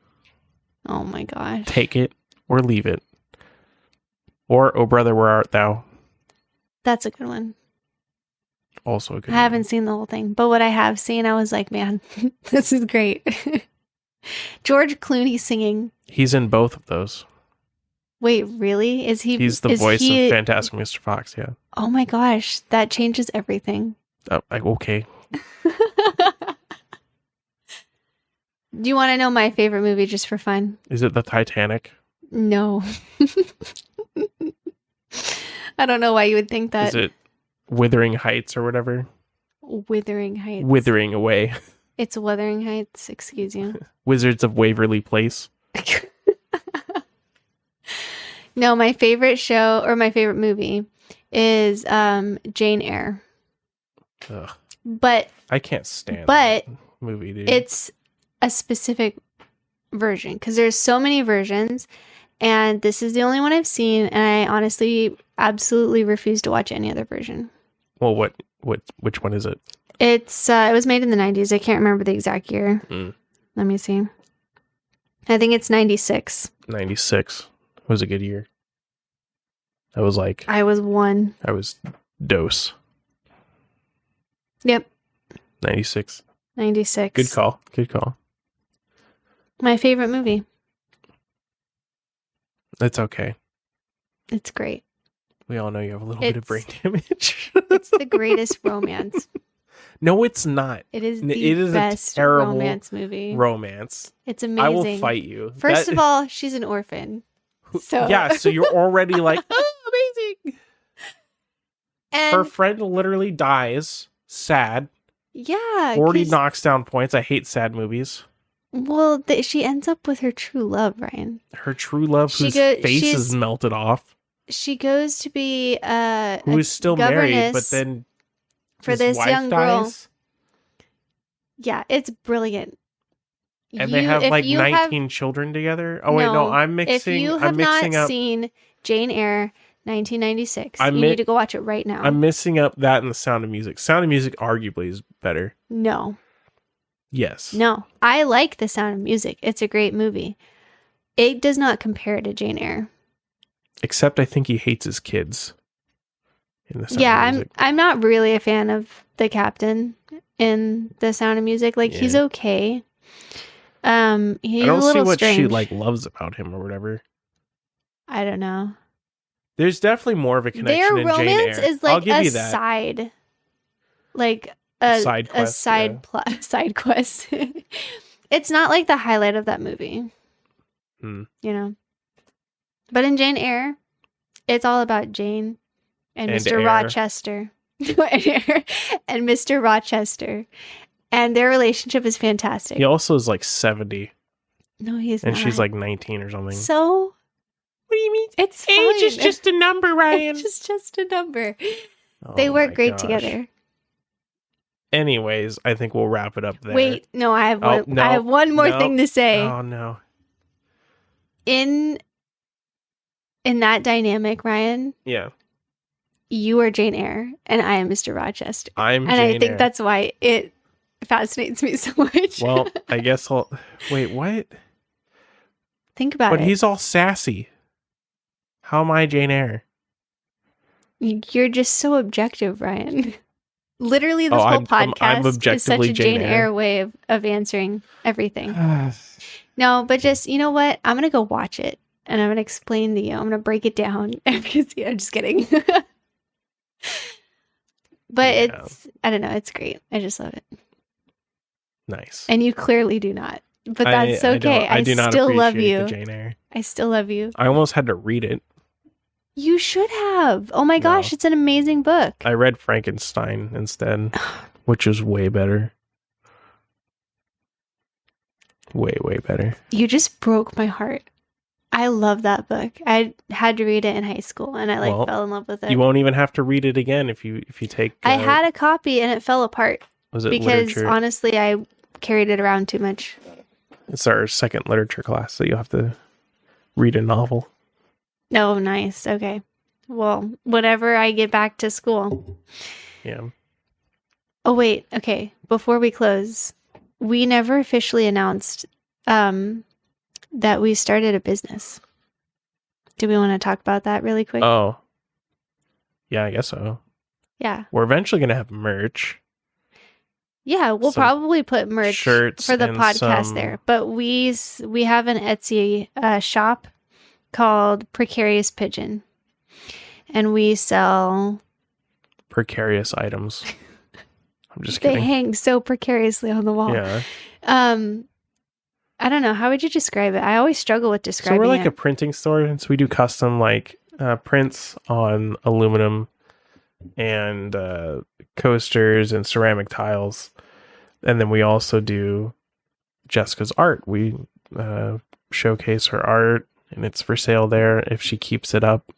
oh my gosh, Take it or leave it. Or Oh Brother, Where Art Thou? that's a good one. Also a good I haven't seen the whole thing, but what I have seen, I was like, man, this is great. George Clooney singing. He's in both of those. Wait, really? Is he? He's the is voice he- of Fantastic Mr. Fox, yeah. Oh my gosh, that changes everything. Okay. Do you want to know my favorite movie just for fun? Is it the Titanic? No. I don't know why you would think that. Is it Wuthering Heights or whatever? Wuthering Heights. Withering Away. It's Wuthering Heights, excuse you. Wizards of Waverly Place. No, my favorite show or my favorite movie is Jane Eyre. Ugh, But I can't stand But that movie, dude. it's a specific version because there's so many versions and this is the only one I've seen and I honestly absolutely refuse to watch any other version. Well, which one is it? It was made in the 90s. I can't remember the exact year. Mm. Let me see. I think it's 96. 96. It was a good year. I was like, I was 1. I was dose. Yep, 96. 96. Good call. Good call. My favorite movie. It's okay. It's great. We all know you have a little bit of brain It's- damage. It's the greatest romance. No, it's not. It is It the is a best terrible romance movie. Romance. It's amazing. I will fight you. First of all, she's an orphan. So yeah, so you're already like, oh, amazing. and Her friend literally dies. Sad. yeah, Already 'cause- knocks down points. I hate sad movies. well, she ends up with her true love, Ryan. Her true love, She whose go- face she's- is melted off, She goes to be who is still married, but governess then for his this wife young girl. dies. Yeah, it's brilliant. And they have if like you 19 children together. Oh wait, no, I'm if mixing. you I'm have mixing not up. seen Jane Eyre 1996, I'm you mi- need to go watch it right now. I'm mixing up that and The Sound of Music. Sound of Music arguably is better. No. Yes. No. I like The Sound of Music. It's a great movie. It does not compare to Jane Eyre. Except I think he hates his kids. In The Sound Yeah, of Music. I'm not really a fan of the captain in The Sound of Music. Like he's Yeah. okay. He's I don't a little see what strange. she like loves about him or whatever. I don't know. There's definitely more of a connection Their in Jane romance Eyre. is I'll like give a you that. side, like a Side quest, side side quest. It's not like the highlight of that movie, Hmm. you know. But in Jane Eyre, it's all about Jane and And Mr. Eyre. Rochester, and Mr. Rochester, and their relationship is fantastic. He also is like 70, No, he's and not. she's like 19 or something. So What do you mean? it's Age is fine. just a number, Ryan. Age is just a number. Oh They work my great gosh. together. Anyways, I think we'll wrap it up there. Wait, no, I have Oh, one. no, I have one more no. thing to say. Oh no. In that dynamic, Ryan, Yeah. you are Jane Eyre and I am Mr. Rochester. I'm And Jane I think Eyre. that's why it fascinates me so much. Well, I guess I'll wait, what? think about But it. he's all sassy. How am I Jane Eyre? You're just so objective, Ryan. Literally, this Oh, whole I'm podcast is such objectively a Jane Jane Eyre. Eyre way of answering everything. No, but just, you know what? I'm going to go watch it and I'm going to explain to you. I'm going to break it down. I'm just kidding. But Yeah. I don't know. It's great. I just love it. Nice. And you clearly do not. But that's okay. I do not still love appreciate you. the Jane Eyre. I still love you. I almost had to read it. You should have. Oh my gosh, No. it's an amazing book. I read Frankenstein instead, which was way better. Way, way better. You just broke my heart. I love that book. I had to read it in high school and I Well, fell in love with it. You won't even have to read it again if you take. I had a copy and it fell apart was it because literature? honestly I carried it around too much. It's our second literature class, so you have to read a novel. Oh, nice. Okay. Well, whenever I get back to school. Yeah. Oh, wait. Okay. Before we close, we never officially announced that we started a business. Do we want to talk about that really quick? Oh. Yeah, I guess so. Yeah. We're eventually gonna have merch, Yeah, we'll Some probably put merch shirts for the and podcast some- there. But we have an Etsy shop called Precarious Pigeon. And we sell... precarious items. I'm just They kidding. hang so precariously on the wall. Yeah. I don't know. How would you describe it? I always struggle with So describing we're like it. a printing store, and so we do custom like prints on aluminum and coasters and ceramic tiles, and then we also do Jessica's art. We showcase her art, and it's for sale there if she keeps it up,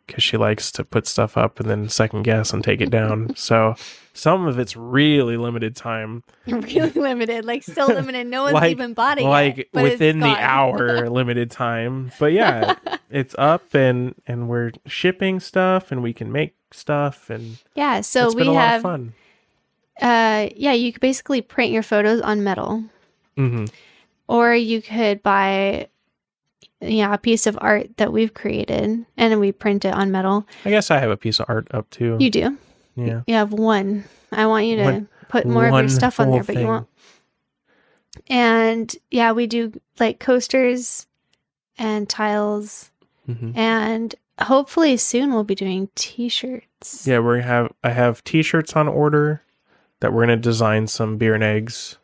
because she likes to put stuff up and then second guess and take it down. So some of it's really limited time, Really limited. Like, still limited. No one's Like- even bought it like yet. but it's within the gone. hour limited time. But yeah, it's up and we're shipping stuff and we can make stuff, and Yeah, so it's we been a lot of have... fun. yeah, you could basically print your photos on metal. Hmm. Or you could buy... a piece of art that we've created, and then we print it on metal. I guess I have a piece of art up too. You do. Yeah. You have one. I want you to One- put more of one your stuff on whole there, but you thing. won't. And yeah, we do like coasters and tiles, Hmm. and hopefully soon we'll be doing t-shirts. Yeah, I have t-shirts on order that we're gonna design some beer and eggs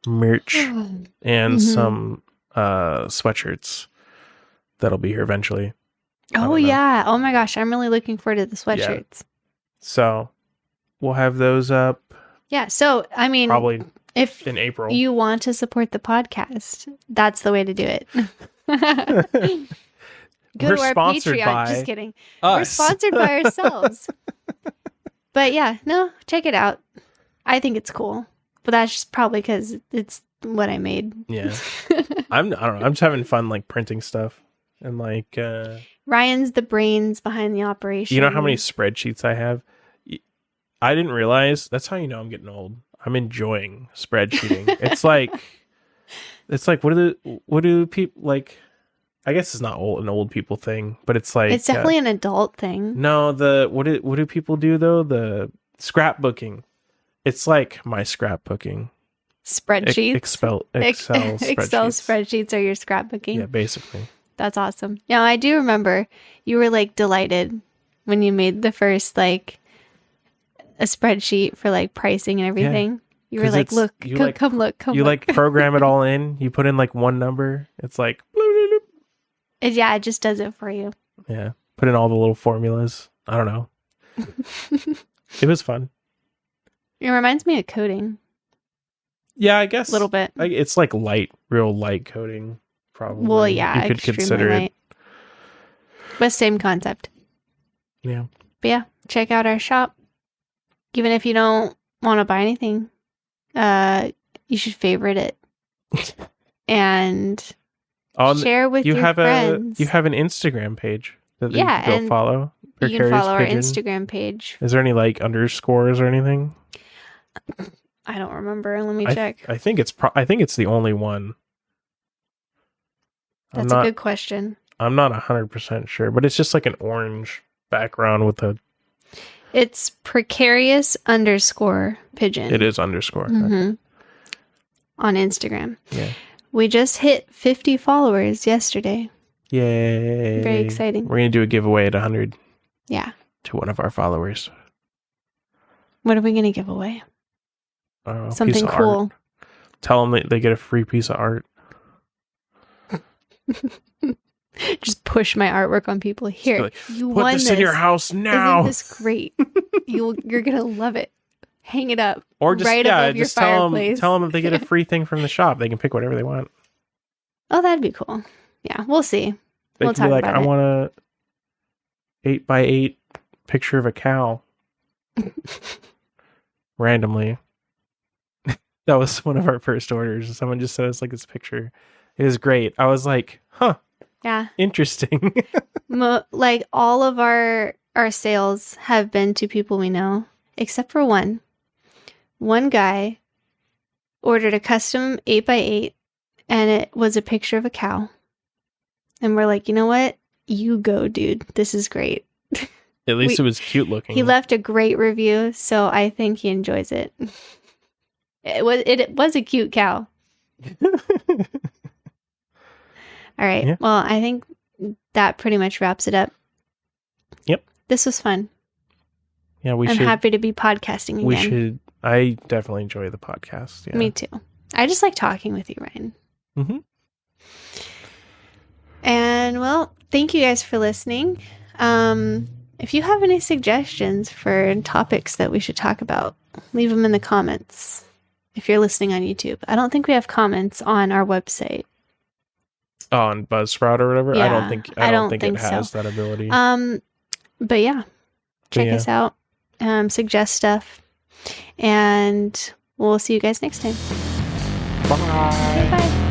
merch and Mhm. some sweatshirts that'll be here eventually. I Oh don't know. yeah. Oh my gosh, I'm really looking forward to the sweatshirts. So we'll have those up Yeah, so I mean, probably if in April. you want to support the podcast, that's the way to do it. Go We're to our sponsored Patreon. by Just kidding. We're Us. sponsored by ourselves. But yeah, no, check it out. I think it's cool. But that's just probably because it's what I made. Yeah. I don't know. I'm just having fun like printing stuff and like Ryan's the brains behind the operation. you know how many spreadsheets I have? I didn't realize. That's how you know I'm getting old. I'm enjoying spreadsheeting. It's like what do people like? I guess it's not an old people thing, but it's like it's definitely an adult thing. no. What do people do though? The scrapbooking. It's like my scrapbooking. Spreadsheets. Excel spreadsheets. Excel spreadsheets are your scrapbooking. Yeah, basically. That's awesome. Yeah, I do remember you were like delighted when you made the first like a spreadsheet for like pricing and everything. You were like, look, come look. You like program it all in. You put in like one number. It's like, bloop, bloop, bloop. Yeah, it just does it for you. Yeah. Put in all the little formulas. I don't know. It was fun. It reminds me of coding. Yeah, I guess. A little bit. It's like real light coding, probably. Well, yeah. You could consider light. It. But same concept. Yeah. But yeah, check out our shop. Even if you don't want to buy anything, you should favorite it. And share with your friends. You have an Instagram page that you yeah, can go follow. You can follow our Instagram page. Is there any like underscores or anything? I don't remember. Let me check. I think it's the only one. That's a good question. I'm not 100% sure, but it's just like an orange background with a. It's precarious _pigeon. It is underscore. Mm-hmm. Okay. On Instagram. Yeah. We just hit 50 followers yesterday. Yay. Very exciting. We're going to do a giveaway at 100. Yeah. To one of our followers. What are we going to give away? Something cool. Art. Tell them they get a free piece of art. Just push my artwork on people. Here, like, you put won this in your house now. Isn't this great? You're gonna love it. Hang it up. Or just right above your fireplace. Tell them if they get a free thing from the shop, they can pick whatever they want. Oh, that'd be cool. Yeah, we'll see. We'll talk about it. I want a 8x8 picture of a cow. Randomly. That was one of our first orders. Someone just sent us like this picture. It was great. I was like, huh. Yeah. Interesting. Like all of our sales have been to people we know, except for one. One guy ordered a custom 8x8 and it was a picture of a cow. And we're like, you know what? You go, dude. This is great. At least it was cute looking. He left a great review, so I think he enjoys it. It was a cute cow. All right. Yeah. Well, I think that pretty much wraps it up. Yep. This was fun. Yeah, I'm happy to be podcasting again. I definitely enjoy the podcast. Yeah. Me too. I just like talking with you, Ryan. Mm-hmm. And well, thank you guys for listening. If you have any suggestions for topics that we should talk about, leave them in the comments. If you're listening on YouTube, I don't think we have comments on our website. On Buzzsprout or whatever. Yeah, I don't think it has that ability. But yeah, check us out. Suggest stuff, and we'll see you guys next time. Bye. Okay, bye.